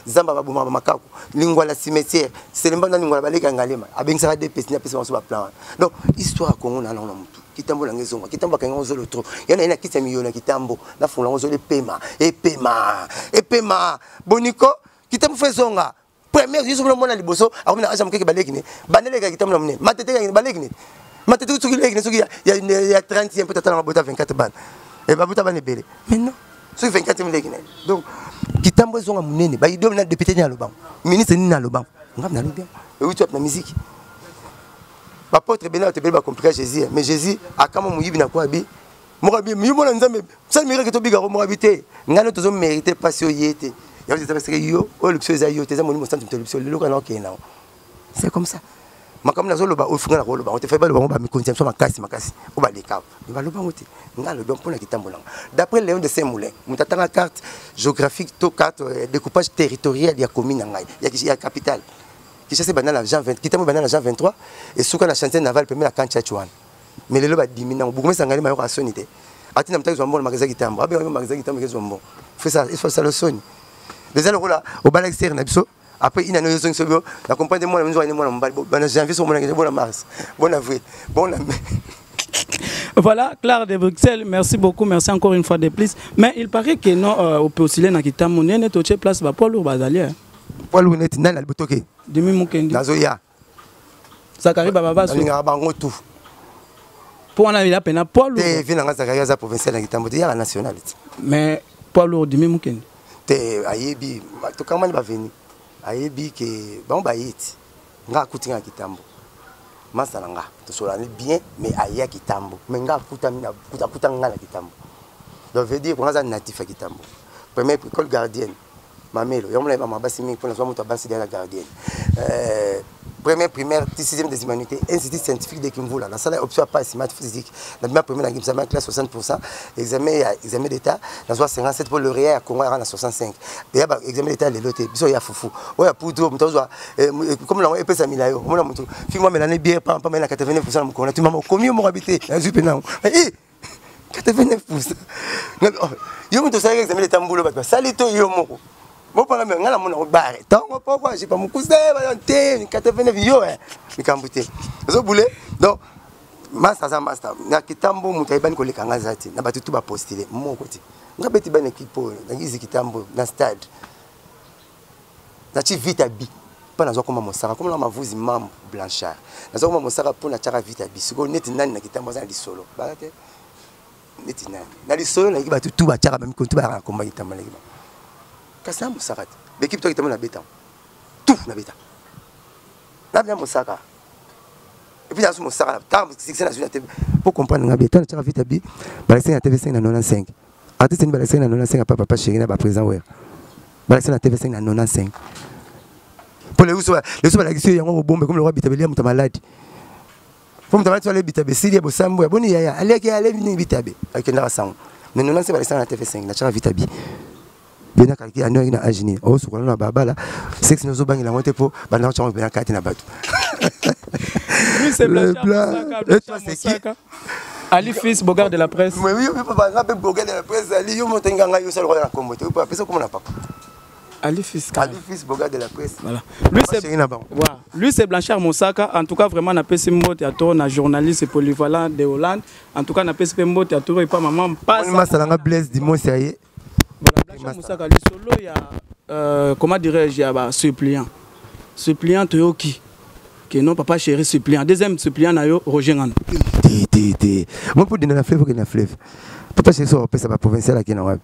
[SPEAKER 1] zamba ba buma makako lingwa la cimetière c'est le mba na lingwa la baleka ngalema abengisa deux pesi na pesi on so ba plan donc histoire Congo na non mutu Kitambo la ngezonga Kitambo ka ngozo le trop yana ina kitami yo na Kitambo na fula ngozo le pema et pema boniko Kitambo fezonga première yuso mo na liboso akomina aja mukeke balekine banele ka Kitambo na mne matete ka balekine matete tuki lekine soki ya 30e peut-être na bota 24 ban et ba bota ban ebele mais non soki 24e lekine donc Kitambo zonga munene ba idom na député na lobango ministre ni na lobango ngam na lobango et oui tu na musique. Apôtre Bena te bela compliqué Jésus mais Jésus akama muyibi na kwa bi morabi miyimo na nzambe ça mérite que to biga morabité ngano tozo mériter passion yete ya vous parce que yo o luxo za yo te za moni mo centre de luxo le loka na okena c'est comme ça makam na zo loba o funga na ko loba on te fait ba loba ba mi conception makasi o ba leka ba loba ngote ngalo donc pour na Kitambo langa d'après Léon de Saint-Moulin mutatanga carte géographique to carte découpage territorial ya commune ngai ya capitale Kichase banana Jean 20 Kitambo banana Jean 23 et souka na chantier naval premier la Kanchachuan mais le loba dimina beaucoup sangali mayo kasonité atina mtaki zo mbona magasin Kitambo abe magasin Kitambo kezo mbo fait ça il faut ça le sonne déjà le là au bal externe na biso après ina no zongi sobio la compagne de moi na mwana mbali bana janvier so mona bona mars bon avril bon
[SPEAKER 2] Voilà, Claire de Bruxelles, merci beaucoup, merci encore une fois de plus. Mais il paraît que non, au peut osciller dans Kitambo, n'est pas place pour le bazalier.
[SPEAKER 1] Pour le net, n'a pas toqué.
[SPEAKER 2] Demi Mukendi.
[SPEAKER 1] Nazoya.
[SPEAKER 2] Zakari Baba.
[SPEAKER 1] Tout.
[SPEAKER 2] Pour en avoir peine, Paul.
[SPEAKER 1] Tu viens dans Zakari za provincial dans Kitambo, tu es la nationalité.
[SPEAKER 2] Mais Paul Demi Mukendi.
[SPEAKER 1] Tu ayebi, tu comment il va venir? Ayebi que bon bayit. Nga kutinga Kitambo. Masalanga, tu sois bien, mais aïe Kitambo. Mais nga kutanga na Kitambo. Donc veut dire qu'on a un natif à Kitambo. Première école gardienne. Mamelo, il y a un bassimi pour la base de la gardienne. Première primaire, 6e des humanités, institut scientifique de Kimvula. La salle option pas maths physique. La première première examen classe 60%, examen d'état, la 57 pour le réel à Congo à 65. Il y a examen d'état les lotés, il y a foufou. Ouais, pour tout, comme l'on est pesé à Milayo, on a montré. Fais-moi mélaner bien, pas mal à 89% de mon tu m'as commis mon habité, un zupenant. 89%. Il y a un dossier examen d'état mboulot, salito yomo. Bon par exemple, ngala mona barre. Tant pourquoi j'ai pas mon cousin, te 89 yo ni kambuté. Zo boulé. Donc master na Kitambo mutaibani ko lekanga zati na batutu ba postuler moko ti. Ngabeti bana equipe na ngizi Kitambo na stade. Na chi vita bi. Pa na zo koma mosaka comme la mavuzi mam Blanchard. Na zo koma mosaka pour na chara vita bi. Siko neti nani na Kitambo za di solo. Barate. Neti nani. Na di solo na ki batutu ba chara même ko tu ba komba Kitambo na ki. Kasam Sarat. L'équipe toi qui te mène à béton. Tout na béton. Là bien mon saka. Et puis dans mon saka, c'est la pour comprendre na béton, tu as vite habillé. Balacé na TV5 na 95. Artiste ni balacé na 95 papa chéri na ba présent ouais. Balacé na TV5 na 95. Pour les uso la question yango bombe comme le roi Bitabeli muta malade. Pour muta malade aller Bitabe sili bo sambo boni yaya. Allez ni Bitabe. Akenda sang. Mais 95 balacé na TV5 na chara vite habillé. Bien calqué à nous na agini oh sur la baba là sexe nous bangi la montée pour bana chama bien kati na batu
[SPEAKER 2] lui c'est Blanchard Ali fils Bogard de la presse
[SPEAKER 1] mais oui papa na Bogard de la presse Ali yo motenga nga yo sala ko na kombo te papa pesa comme na papa Ali fils Bogard de la presse
[SPEAKER 2] voilà lui c'est Blanchard Moussaka en tout cas vraiment na pesi mbote à toi na journaliste polyvalent de Hollande en tout cas na pesi mbote à toi et pas maman passe
[SPEAKER 1] ma salanga Blaise dimanche aye.
[SPEAKER 2] Blanchard Moussaka le solo il y a comment dirais-je il y a suppliant Toyoki que non papa chéri suppléant deuxième suppléant na yo Roger Ngana
[SPEAKER 1] moi pour donner la fleuve que na fleuve papa chéri so pesa ba provincial là qui na wapi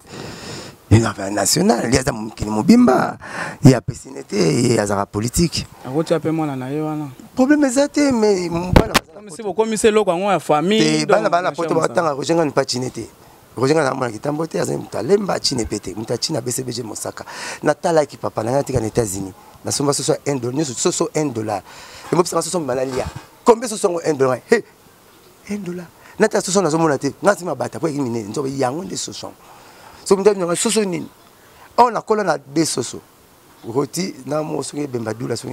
[SPEAKER 1] il y a national il y a ça qui ni mobimba il y a pessinete il y a ça politique
[SPEAKER 2] akoti ape mwana na yo wana
[SPEAKER 1] problème ezate mais mbana
[SPEAKER 2] comme si beaucoup misé loko ngo ya famille
[SPEAKER 1] bana poto batanga Roger Ngana pas chinete Roger Ngana mwana kitambote azali mutalemba chine pete mutachina BCBG Mosaka natala ki papa na tika na États-Unis na somba so $1 so $1 et moi ça so malalia combien so $1 hey $1 nata so na zo mona te ngati mabata kwa kimine nzo yango nde so so mutanya so nini on a kola na de soso roti na mo so bembadula so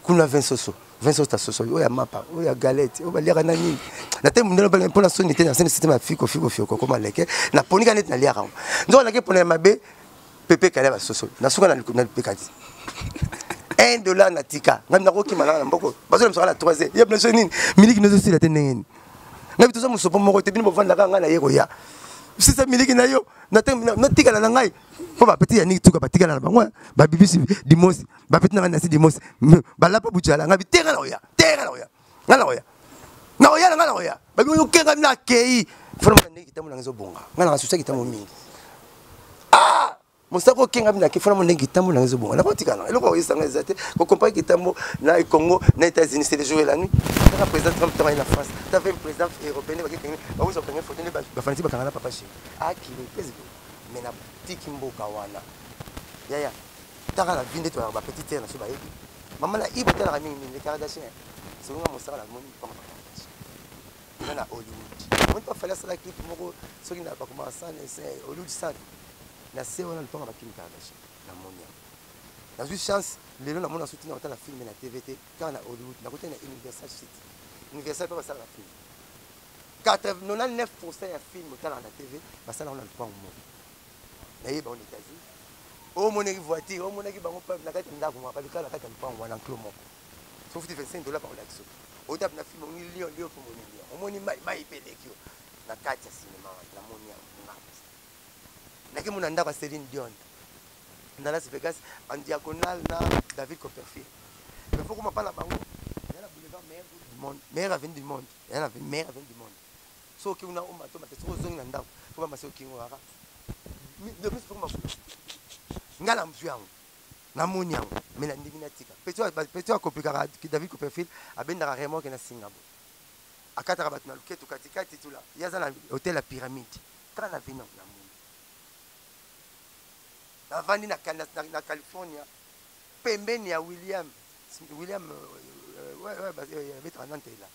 [SPEAKER 1] kuna 20 soso 20 soso soso oya mapa oya galette o baliaka na nini na te mundelo bala mpona so nité na système ya fiko comme leke na ponika net na liaka nzo na ke pona mabe pepe kala ba soso na suka na pekati $1 na tika ngam na ko kimana na mboko bazo msaka na 3e ya bla nini miliki nozo sila te nengeni ngabi tozo musopo moko te bino bovanda kanga na yeko ya c'est ça miliki na yo na tika na ngai ko ba petit ya ni tuka ba tika na bango ba bibisi dimosi ba petit na nasi dimosi ba la pa bujala ngabi tera na oya ngala oya na oya ba bi yo kenga na kei fona na kitamu na ngezo bonga ngala ngasusa kitamu mingi Mosako kenga bina ke fona mondengi tambo na ngezo bonga na kotika na eloko oyisa ngeza te ko comparer kitambo na Congo na États-Unis c'est le jour et la nuit na président Trump travaille en France tu avais un président européen ba kenga ba vous obtenir photo ne ba fanati ba kangana papa chéri akili pesi mais na tiki mboka wana ya taka la vinde to ba petite terre na so ba yebi mama na ibo tala mingi mingi Kardashian songa mosaka la moni pa na Hollywood on pas faire ça la clip moko soki na ba commencer c'est Hollywood ça na se wana lipanga bakini Kardashian na monia na eu chance lelo na mona soutenir na film na TVT quand na Hollywood na côté na Universal City Universal pas ça la film 99% ya film otala na TV basala na lipanga mo na yeba on États-Unis o moneki voiture o moneki bango pa na kati ndako mo apalika na kati lipanga wana clomo sauf $25 par l'action o tap na film on lion pour mon lion o moni mai pelekio na kati ya cinéma na monia naki muna ndaka Céline Dion dans Las Vegas en diagonale na David Copperfield mais faut qu'on parle bango il y a la boulevard meilleur avenue du monde il y a la meilleure avenue du monde so ki una uma to mateso zongi na ndako faut pas maso kingo ara de plus faut que ngala mzuango na munyango mais na ndimina tika petit compliqué ki David Copperfield abenda remorque na Singapour akata batna luketu katikati tula yaza na hôtel la pyramide kana na vino na avandi na California pembeni ya William avec un Nantais là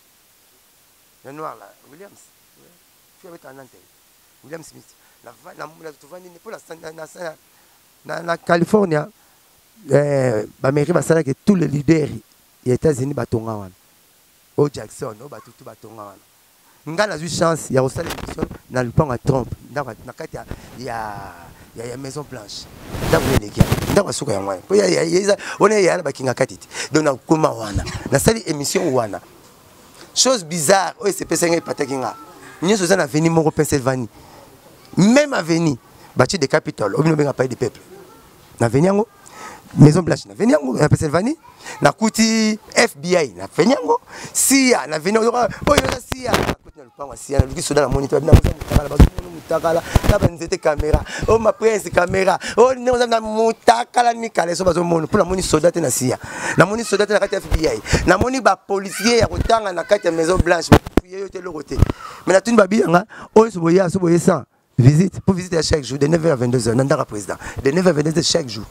[SPEAKER 1] le noir là Williams tu avec un Nantais William Smith la vandi pour la na California Amérique basala que tous les leaders des États-Unis batonga wana o Jackson o batutu batonga wana ngana eu chance ya osala émission na lupanga Trump na kati ya Maison Blanche ndako elekia ndako suka ya mwana po ya on est ya bakinga katiti donc na koma wana na sali émission wana chose bizarre o se pesa ngai patakinga nyeso za na veni moko Pennsylvanie même avenue bâti de Capitole obino benga pays du peuple na veni yango Maison Blanche na veni yango na Pennsylvanie na kuti FBI na veni yango CIA na veni yango o yo CIA na lupango CIA na luki soda na monitor na mutakala bazo mutakala na banzete caméra o ma prince caméra o ne oza na mutakala ni kala so bazo moni pour moni soda te na CIA na moni soda te na kati FBI na moni ba policier ya kotanga na kati ya Maison Blanche yo te lo côté mais na tuni babi nga o so boya sans visite pour visiter à chaque jour de 9h à 22h nandaka président de 9h à 22h chaque jour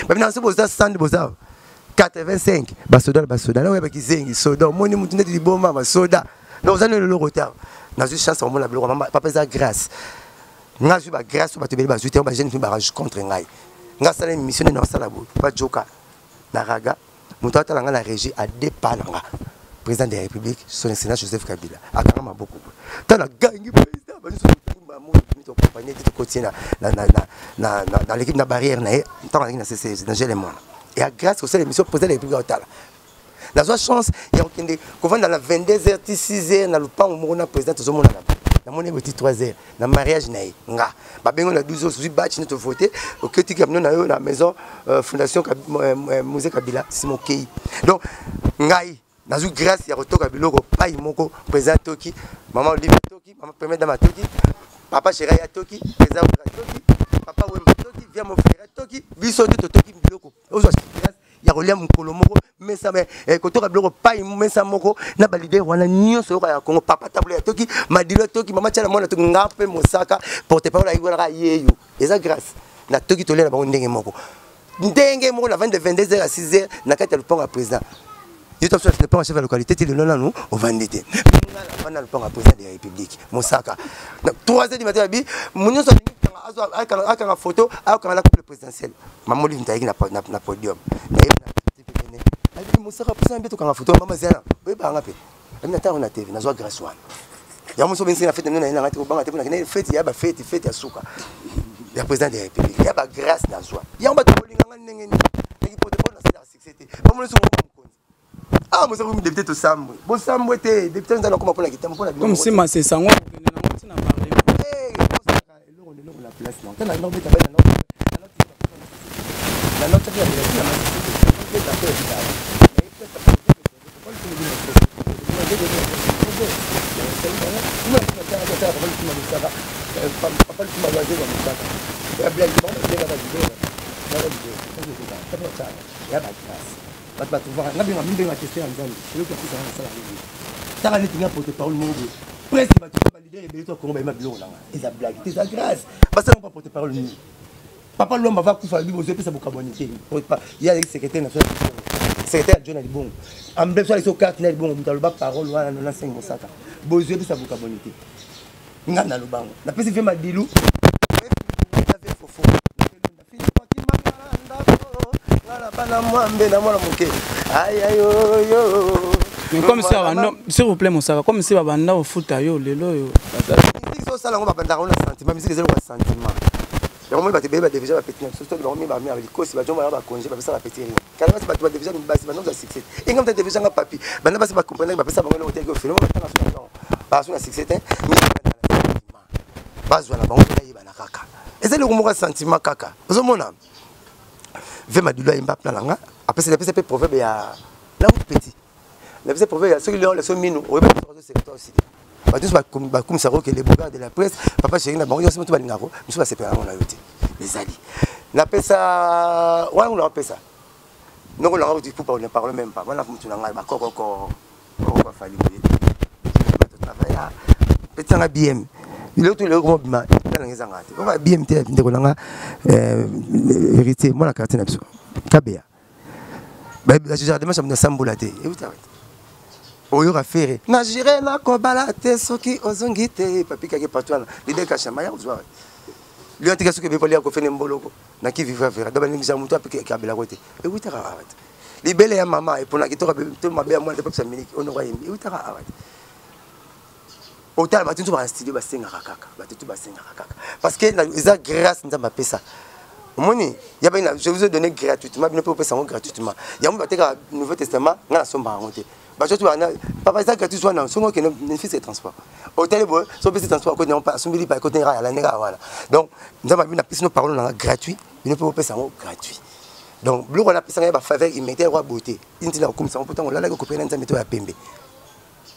[SPEAKER 1] mais maintenant c'est boza stand boza 85 basoda là ouais bakizengi soda moni mutu ndeti liboma basoda donc ça le retard na une chance on la bleu papa za grâce nga ju ba grâce ba tebeli ba juté ba jeune ba rage contre ngai nga sala mission na sala bo pas joka na raga mutu atala nga la régie a dépalanga président de la République son excellence Joseph Kabila akanga maboko tala gangi président ba so ba mo to compagnie de côté na l'équipe na barrière na tant na c'est dans les mois et à grâce au seul émission président de la République otala la seule chance il y a aucun qu'on va dans la 22h 6h na lupa au na président to mona na mona petit 3h na mariage na nga ba bengo na 12h sous batch ni to voter au que tu na maison fondation musée Kabila Simon Kei donc ngai nazu grâce ya kotoka biloko pai moko président toki maman Olivier toki maman première dame toki papa chéri ya toki président toki papa Wemba toki via mon frère toki biso to toki biloko ozo grâce ya kolia mukolo moko mesa me kotoka biloko pai mesa moko na ba leader wana nyonso ya Congo papa tablo ya toki madilo toki mama chala mona to ngape mosaka porte parole ya igwana yeyo eza grâce na toki tolera ba ndenge moko la vente de 22h à 6h na kati ya lupango président il y a le pont chef de la localité il est là nous au vendité on a le pont président de la République mosaka 3h du matin bi munyo so aka na photo aka na couple présidentiel maman Olivier Ntaiki na podium mosaka président beto ka photo mama zena we ba ngape amina ta on a TV na zo grâce wana ya muso benzi na fête na ngati ko banga te na fête ya ba fête ya suka ya président de la République ya ba grâce na zo ya ba to linga ngenge ni pour de bonne na succès ba mo so ah moi ça vous député tout ça bon ça moi était député dans comment pour la guitare pour la
[SPEAKER 2] comme si ma c'est sango na ngoti na parler
[SPEAKER 1] la place non quand la norme est la note papa l'homme va couper la Bible, ça beaucoup bonité. Il y a les secrétaires nationaux, secrétaire John Alibon. En bref, sur les cartes, il bon, dans le bas parole, on a 5 mosaka. Bozo, ça beaucoup bonité. Ngana le banc. La personne fait ma dilou.
[SPEAKER 2] Comme ça, s'il vous plaît, mon ça comme si Babanda au foot à yo, lelo yo.
[SPEAKER 1] Ça, on va pas sentiment, musique, c'est un sentiment. Il y a des bébés déjà petit, surtout le premier avec les causes, il va congé, il va petit. Quand on va déjà une base, il va succès. Et quand tu as déjà un papier, il va pas comprendre, il va pas savoir le hôtel que fait. Pas sur la succès, mais pas sur la banque, il va na kaka. Et c'est le moment sentiment kaka. Vous avez mon âme. Vema du loi Mbappé Langa. Après c'est le proverbe ya là où petit. Le proverbe ceux qui ont les minu, on va pas secteur aussi. Ba tous ba comme ça que les bogards de la presse, papa chéri na bango, c'est tout ba ngako, monsieur va séparer on a yoté. Les alliés. Na pesa, on l'a appelé ça. Non on l'a dit pour pas on ne parle même pas. On a fumé na ba koko va fallu. Petit na BM. Il est tout le gros bima. On va BM te ndeko nanga héritier moi la carte na biso. Kabea. Ba jardin ma chambre sambola te. Et vous t'arrête. Oyo rafere. Na jire na kobala te soki ozongi te papi kake patwana. L'idée ka chama ya uzwa. Lui antika soki be kolia ko fene mboloko. Na ki vivra vera. Daba ningi ja mutu apike kabela kote. Et vous t'arrête. Libele ya mama et pour na kitoka to mabe moi de peuple américain. On aura aimé. Et vous t'arrête. Autant ba tuntu ba studio ba senga kaka. Ba tuntu ba senga kaka. Parce que ça grâce nzamba pesa. Moni, je vous ai donné gratuitement, mais ne peut pas passer gratuitement. Il y a un Nouveau Testament, on a son baronté. Papa, ça gratuit soit non, son qui ne fait ses transports. Hôtel, son petit transport, on pas soumis par côté à la néga. Donc, nous avons une piste, nous parlons gratuit, mais ne peut pas passer gratuit. Donc, bleu, on a passé à faveur immédiate, roi beauté. Il dit là, comme ça, on peut on l'a coupé dans sa méthode à Pembe.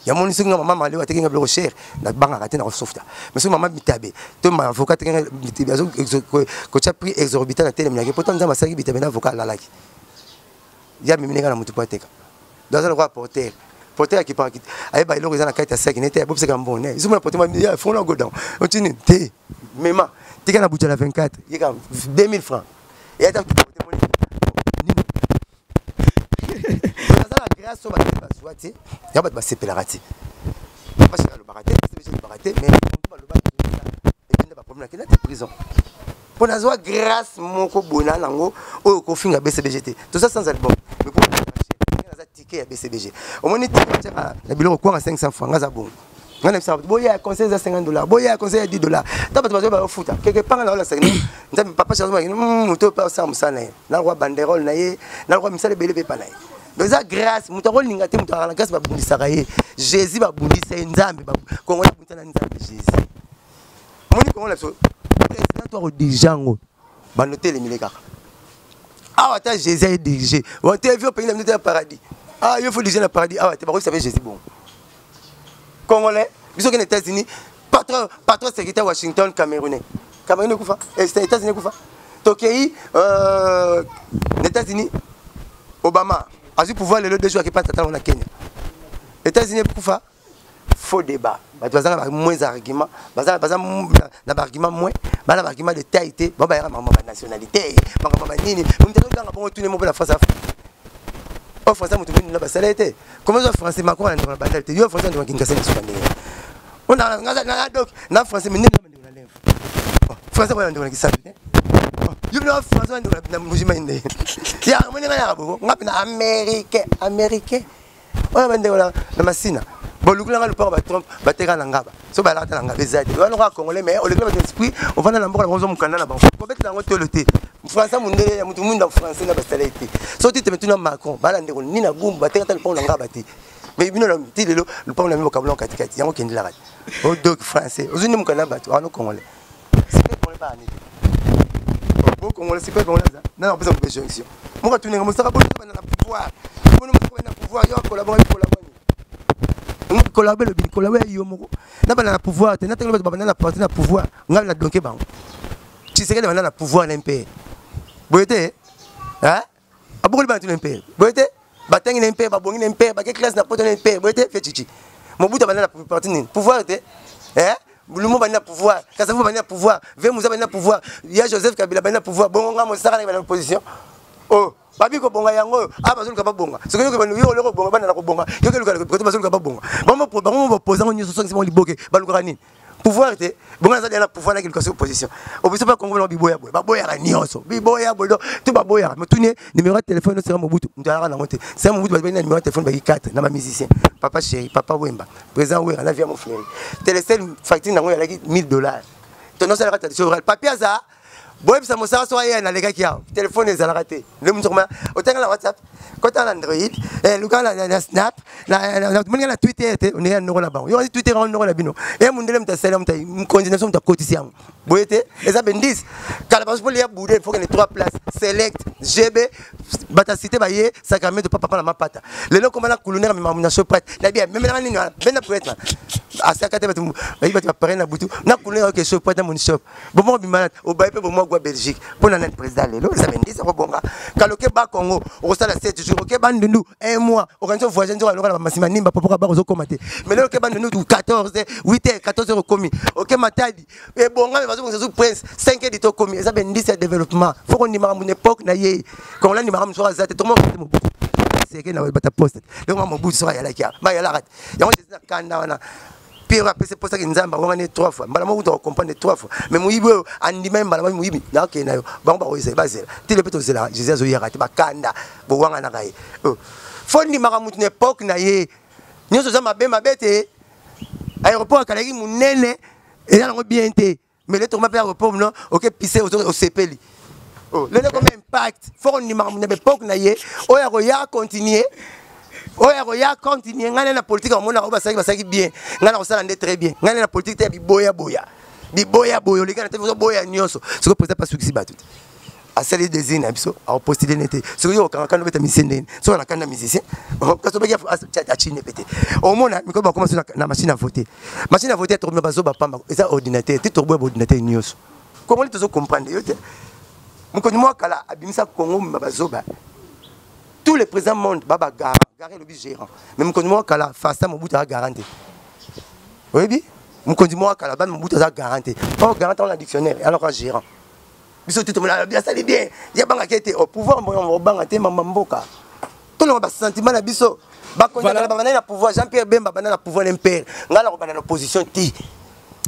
[SPEAKER 1] Il y a mon issue, maman m'a dit que tu as cher, la banque a raté dans le soft. Mais si maman m'itabe, tu m'as avocat que tu as pris exorbitant la télé, mais pourtant, tu as massacré un avocat à la lac. Il y a même des gens qui ont été dans un roi porteur. Porteur qui parle. Avec les gens qui ont été à 5 n'était pas un bon. Ils ont porté ma fond là, godon. On tient, t'es, maman, tu es à la bouche à la 24, il y a 2000 francs. Et attends, grâce au bâtiment, il y a pas de séparati. Pas cher le baraté, c'est le baraté, mais on va le battre. Et puis, on va prendre la prison. Pour nous avoir grâce, mon cobona, lango, au confing à BCBGT. Tout ça sans album. Mais pour nous, on a ticket à BCBG. Au moins, la bilan quoi à 500 francs, on a bon. On a ça. Boya à conseil à $50. Boya à conseil à $10. T'as pas de au foot. Quelque part dans la scène. Papa chargement, on peut pas ça, on s'en est. Dans le roi banderole, dans le roi Missale Bélé Panaï. Mais ça grâce, mutarol ningate mutara grâce ba bundisa kaye. Jésus ba bundisa nzambe ba kongo ya bundisa nzambe Jésus. Moni kongo la so. Président toi déjà ngo. Ba noter les mileka. Ah wata Jésus est dirigé. On t'a vu au pays de paradis. Ah, il faut dire le paradis. Ah, tu vas savoir Jésus bon. Congolais, ils sont aux États-Unis, patron secrétaire Washington, Camerounais. Camerounais quoi? Et les États-Unis quoi? Tokyo, les États-Unis, Obama a eu pouvoir les 2 jours qui passent à Kenya. Les États-Unis quoi? Faux débat. Bah tu as moins d'arguments, bah argument moins, bah argument de taille, bah nationalité, bah nini, on te donne bon tout le monde la France. Oh français mutu na basala été. Comment ça français Macron na bandal te. Yo français ndwa kinga sene sukande. On a na donc na français mais na lève. Français ba ndwa kisabi. Yo na français ndwa na mujima inde. Ya moni na yabo ngapi na américain. On ba ndwa na masina. Bon le gouvernement le parle ba Trump ba teka na ngaba. So ba la ta na ngaba ezadi. On va congolais mais on le gouvernement d'esprit, on va na mboka na bonzo mukanda na bango. Ko betla ngo tolote. Français mundele ya mutu munda français na basala été. So tu te mets na Macron, ba la ndeko ni na gumba ba teka ta le pont na ngaba te. Mais bino na ti lelo le pont na mboka blanc katikati. Yango kendi la radio. O donc français. Ozuni mukanda ba to ano congolais. C'est pas pour pas ani. Bon congolais c'est pas congolais ça. Non on peut faire jonction. Mon ka tunenga mosaka bo na pouvoir. Bon mo na pouvoir yo collaborer on collabore le bin collaborer yo moko na bana na pouvoir te na tengelo ba na parti na pouvoir ngal na donké bango tu sais que bana na pouvoir l'MP boyete hein abokoli ba tu l'MP boyete ba tengi l'MP ba bongi l'MP ba ke classe na poto l'MP boyete fait chichi mobuta bana na parti ni pouvoir te hein Lumumba bana na pouvoir Kasavu bana na pouvoir Vemuza bana na pouvoir ya Joseph Kabila bana na pouvoir bonga mosaka na opposition oh babi ko bonga yango abazulu ka babonga siko yo ko banu yo loko bonga bana na ko bonga yo ke luka ko bazulu ka babonga bamo posant nyo so ngimo liboke baluka nini pouvoir te bonga za na pouvoir na quelque opposition opposition pas kongo biboya boy baboya ka nyonso biboya boy to baboya me tuni numéro de téléphone c'est Mobutu ndala na ngote c'est Mobutu ba numéro de téléphone ba 4 na ba musicien papa chéri papa Wemba président Wera na via mon frère télécell facture na ngo ya $1000 ton nom c'est la tradition papier za boy bisa mosara so ya na lega kia téléphone ezala raté le mutoma otanga la WhatsApp kota na Android luka na Snap na munga na Twitter te on est no na bango yo Twitter on no na bino e mundele mtasela mta continuation mta kotisiam boyete eza bendis kala parce pour les bouder faut que les 3 places select GB bata cité baye Sacramento papa na mapata lelo koma na kulunera mimamuna shoprat na bien même na nini bena pour être asaka te batu bayi batu paré na butu na kulunera ke shoprat na mon shop bon bimanat o baye pe bon gwa Belgique pour na président lelo ça bendis ça bonga kaloke ba Congo o sala 7 jours ke bandundu 1 mois organiser voyage nzo aloka na masima nimba papa ba ko komate mais lelo ke bandundu 14 8h 14h komi OK matadi e bonga mais bazo sous prince 5h dito komi ça bendis c'est développement faut qu'on dimara mon époque na ye quand la dimara mso azate tout le monde c'est que na bata poste le mo butu so ya la kia ba ya la rat yango c'est kanda wana puis après c'est pour ça que nzamba on est 3 fois mbala mo to comprendre 3 fois mais muibo andima mbala mo muibi na okay nayo bango ba oyise bazela tile peto zela Jesus azo yaka te bakanda bo wanga na kai fondi maka mutu n'époque na ye nyoso za mabemba bete aéroport kalaki munene et là on bien té mais le tourma pe aéroport non OK pisser au CPL oh le comme impact fondi maka mutu n'époque na ye o ya continuer oya roya continue ngana na politique omona o basaki bien ngana osala ndé très bien ngana na politique te biboya boya le ngana te boya nyonso ce que peut pas succès batut a celle des zines biso a postuler nete ce que yo quand beta misende so na kana musicien parce que a chine pété au mona miko ba commencer na machine à voter to me bazo ba pamba eza ordinateur ti torbo ordinateur nyonso comment les to comprendre yo te mko ni mo kala abimisa Congo bazo tous les présidents monde baba garé le but gérant mais mon conduit kala fasta mon bout à garantie oui bi mon conduit kala ban mon bout à garantie pas garantie dans le dictionnaire alors gérant biso tout le monde bien ça bien il y a banga qui était au pouvoir on banga te mamboka tout le monde ba sentiment na biso ba konda ba na pouvoir Jean-Pierre Bemba ba na pouvoir l'impère ngala ko ba na opposition ti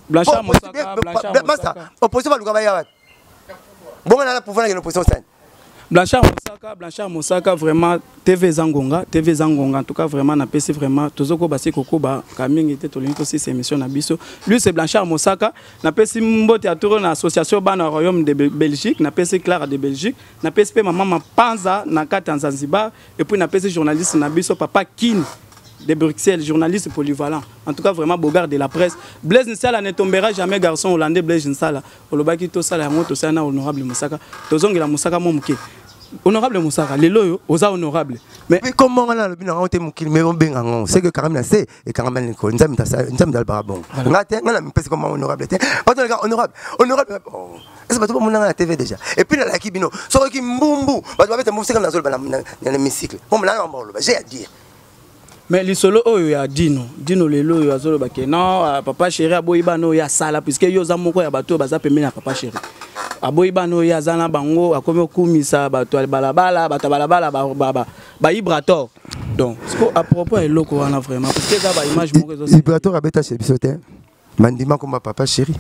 [SPEAKER 2] Blanchard Mosaka
[SPEAKER 1] opposition ba lukaba ya bon on a la pouvoir na opposition ça
[SPEAKER 2] Blanchard Mosaka vraiment TV Zangonga en tout cas vraiment na PC vraiment tozoko basi kokoba kamingi te tolinto si ces émissions na biso lui c'est Blanchard Mosaka na PC mbote à tour na association bana royaume de Belgique na PC Clara de Belgique na PC maman Panza na kata Zanzibar et puis na PC journaliste na biso papa Kin de Bruxelles, journaliste polyvalent. En tout cas, vraiment, beau gars de la presse. Blaise Nsala ne tombera jamais, garçon hollandais. Blaise Nsala. Olobaki to sala yango to sana honorable Mosaka. Tozongi la Mosaka momuke. Honorable Moussaka, les loyaux, aux honorables. Mais
[SPEAKER 1] comment on a le bien en termes qui me bien c'est que Karamna c'est et Karamna Nico, nous sommes dans le barabon. On a comment honorable. Honorable. Est-ce que tout le monde a la TV déjà? Et puis la Kibino, so qui mbumbu, bah tu vas mettre musique dans l'hémicycle. Comme là j'ai à dire.
[SPEAKER 2] Mais les solo il y a Dino les loyaux, il y a solo baké. Non, papa chéri a boibano ya sala puisque yo zamoko ya bateau baza pemé na papa chéri. Aboibano ya zana bango akomi okumisa bato balabala bato balabala ba vibrator. Donc à propos et loko wana vraiment parce que ça ba image moko zo
[SPEAKER 1] vibrator abeta chez bisote mandima comme papa chéri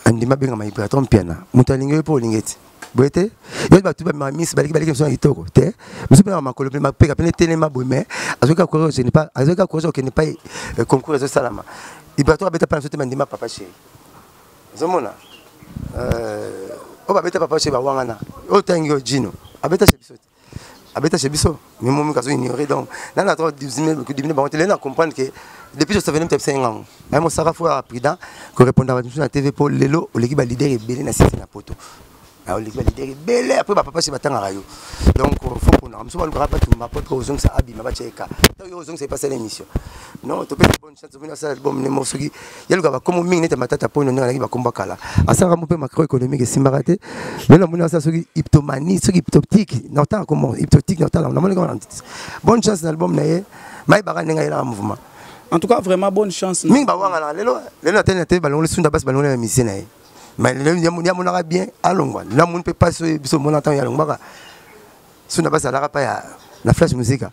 [SPEAKER 1] andima benga ma vibrator mpiana mutalinge po lingeti boete yo bato ba miss baliki so kitoko te musu na makolo ma peka pene telema boime azoka ko je ne pas azoka ko je ne pas concours de salama vibrator abeta pas sote mandima papa chéri zomona oba beta papa chez bawangana otangi Gino abeta chez biso abeta chez biso mais moi kazo ignorer donc dans la 19 bon télé na comprendre que depuis je savais même peut 5 ans mais mon sara fois président ko répondre à la TV pour lelo o l'équipe leader et belé na sisi na poto alors l'équipe leader belé après papa chez batanga rayo donc faut qu'on a muso ba pas tout ma pote ko zong sa abi ma ba cheka donc yo zong c'est passer l'émission non to peut bonne chance venir ça album ne mosuki yelo ka comme mingi nete matata po nonga ngi ba komba kala asanga mo pe macroéconomique et simbarate mais la mona ça soki hyptomanie soki hyptotique n'entend comment hyptotique n'entend na mona bonne chance l'album na ye mai ba nga ila mouvement
[SPEAKER 2] en tout cas vraiment bonne chance
[SPEAKER 1] mingi ba wanga lelo tene te balon le sunda bas balon la musicien na ye mais le yamona bien alongwa la moun peut pas so mon entend yalongwa sunda bas ala pa ya la flash musique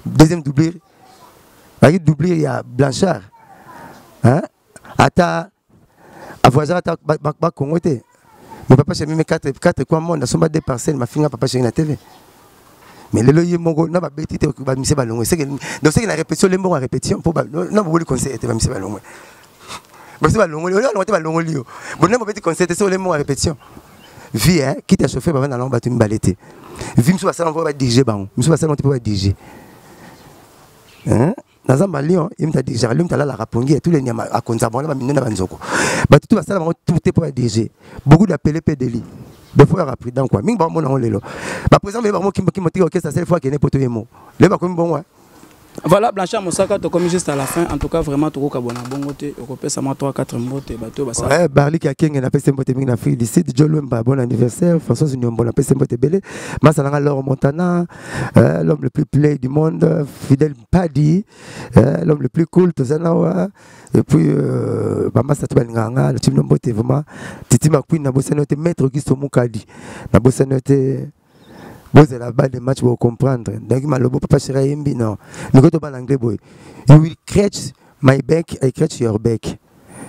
[SPEAKER 1] deuxième doublure. Il doublé, il y a Blanchard. Hein? Ata, à voisin, ata, bak Congoté. Mon papa, j'ai mis 4 quoi, moi, on a somme des parcelles, ma fille, papa, j'ai une TV. Mais le loyer, mon gars, n'a pas bêtité, va me ballon. Donc, c'est qu'il a répétition, les mots en répétition, pour non, vous voulez conseiller, va me ballon. Mais c'est ballon, on était ballon au lieu. Bon, non, vous pouvez conseiller, c'est les mots en répétition. Vie, hein, qui t'a chauffé, va venir dans l'ombre, tu me balayter. Vie, me souviens, on va diriger, bon. Me souviens, on peut diriger. Hein? Dans un Malion, il m'a dit j'allume la rapongi tous les nyama à Konzabon là minena banzoko. Bah tout ça tout est pour DG. Beaucoup d'appelés pédéli. Des fois rapide dans quoi. Ming ba mon on lelo. Bah présent mais ba mo qui me dit OK ça c'est fois qu'il n'est pas tout yemo. Le ba comme bon ouais.
[SPEAKER 2] Voilà, Blanchard Moussaka, tu comme juste à la fin. En tout cas, vraiment, tu as bon côté. Tu as seulement 3-4 mots.
[SPEAKER 1] Ouais, Barli qui a King, a fait ses mots de la fille d'ici. Joe Lumba, bon anniversaire. François Zunion, bon, a fait ses mots de Belé. Massalanga Laure Montana, l'homme le plus play du monde. Fidel Paddy, l'homme le plus cool, Tozanawa. Et puis, Mama Satoubalinganga, le team Nombote, vraiment. Titi Makwin, n'a bossé noté Maître Augusto Moukadi. N'a bossé noté. Vous avez la balle de match pour comprendre. Donc, Malobo, papa chéri, non. Mais quand tu parles anglais, boy, you will catch my back, I catch your back.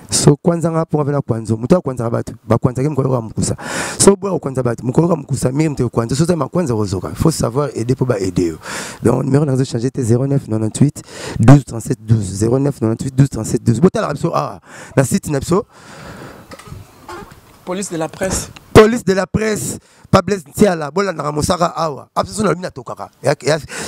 [SPEAKER 1] So, kwanza pour avoir la kwanzo, muto kwanza batu, ba kwanza ke mukoro mukusa. So, boy kwanza batu, mukoro mukusa, mire mte kwanza. So, ça ma kwanza rozoka. Faut savoir aider pour ba aider. Donc, numéro de changer t 09 98 12 37 12 09 98 12 37 12. Bota la rapso ah, la site napso.
[SPEAKER 2] Police de la presse.
[SPEAKER 1] Police de la presse. Pas Blaise Ntiala, bon la Moussaka awa. Absolument le tokaka.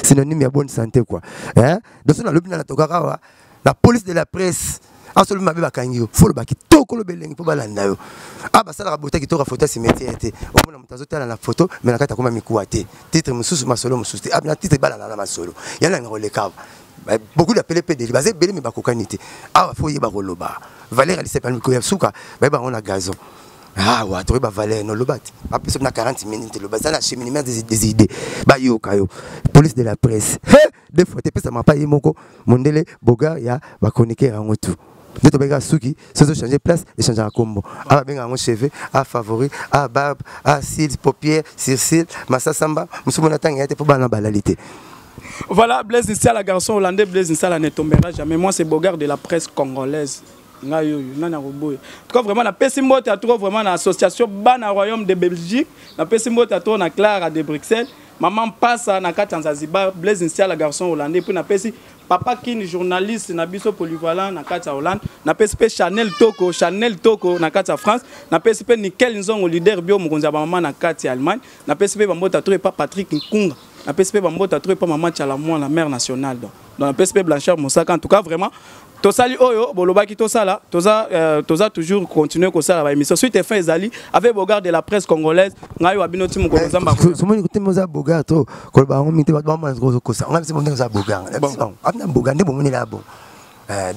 [SPEAKER 1] Synonyme de bonne santé quoi. Hein? Donc on a le bina tokaka la police de la presse. Absolument ba kanyo. Faut le baki toko le belengi pour balanda yo. Ah ba sala rabota ki toka photo cimetière té. On mona mutazote la photo mais nakata koma mikuate. Titre mususu masolo mususu. Ah na titre balana na masolo. Yana ngole kava. Beaucoup d'appelés PD, basé belé mais bakokanité. Ah faut yeba roloba. Valère elle s'appelle Mikoyasuka, ba on a gazon. Ah ouais, tu vas valer no lobat. Après ça 40 minutes le bazar la cheminement des idées. Ba yo kayo. Police de la presse. Des fois tu peux ça m'a pas yemoko. Mondele boga ya ba connecter en tout. De to bega suki, ça se changer place et changer un combo. Ah benga mon cheveux, ah favori, ah barbe, ah cils, paupières, cils, massa samba, musumona tanga était pour bana balalité.
[SPEAKER 2] Voilà, Blaise Ntiala, garçon hollandais, Blaise Ntiala ne tombera jamais. Moi c'est Bogard de la presse congolaise. En tout cas, vraiment, la Pessimbo a trouvé vraiment l'association Bana Royaume de Belgique. La Pessimbo a trouvé Clara de Bruxelles. Maman passe à Nakata Zanzibar, Blaise Ntiala, garçon hollandais. Puis, Pessi, papa qui est journaliste, Nabiso polyvalent, Nakata Hollande. Pessi, Chanel Toko, Nakata France. Pessi, Nickel Nzongo, leader bio, Mokonza Maman, Nakata Allemagne. Pessi, Bambo a trouvé pas Patrick Nkunga. Pessi, Bambo a trouvé pas Maman Tchalamoua, la mère nationale. Donc, Pessi, Blanchard Moussaka, en tout cas, vraiment. tosali oyo bolobaki tosala toza toujours continuer kosala ba émission suite fin ezali avec Bogart de la presse congolaise ngai wabino ti mukolo nzamba ko
[SPEAKER 1] somoni kote moza Bogart to ko ba ngo mite ba ma ko sa nga se mo ndenga Bogart apna Bogart ne bomoni la bon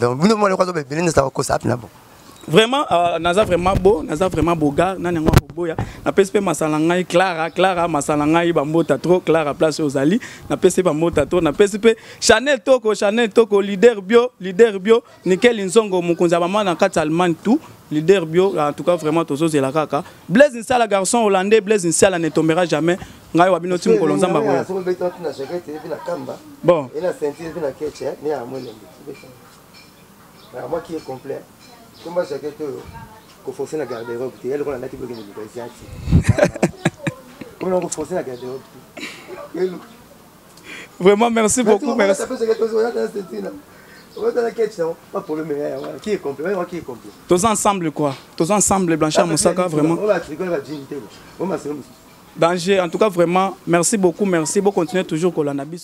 [SPEAKER 1] donc bino mo le ko be belene sa ko sa apna bon
[SPEAKER 2] vraiment naza vraiment beau naza vraiment Bogart nani ngo boya na PSP masala ngai Clara masala ngai bambota trop Clara place ozali na PSP bambota trop na PSP Chanel toko leader bio nickel nzongo mukunza mama na kati Allemagne tout leader bio en tout cas vraiment tozo zela kaka Blaise Nsala garçon hollandais Blaise Nsala ne tombera jamais ngai wabino tim kolonza mbaboya bon
[SPEAKER 1] et la ceinture et la ketchup mais à moi moi qui est complet comment ça que qu'on forcer la garde-robe elle on a nati bloqué les comment on forcer la garde-robe
[SPEAKER 2] vraiment merci beaucoup merci
[SPEAKER 1] pas pour le meilleur qui est complet
[SPEAKER 2] tous ensemble quoi tous ensemble Blanchard Moussaka vraiment danger en tout cas vraiment merci beaucoup continuer toujours Kolanda biso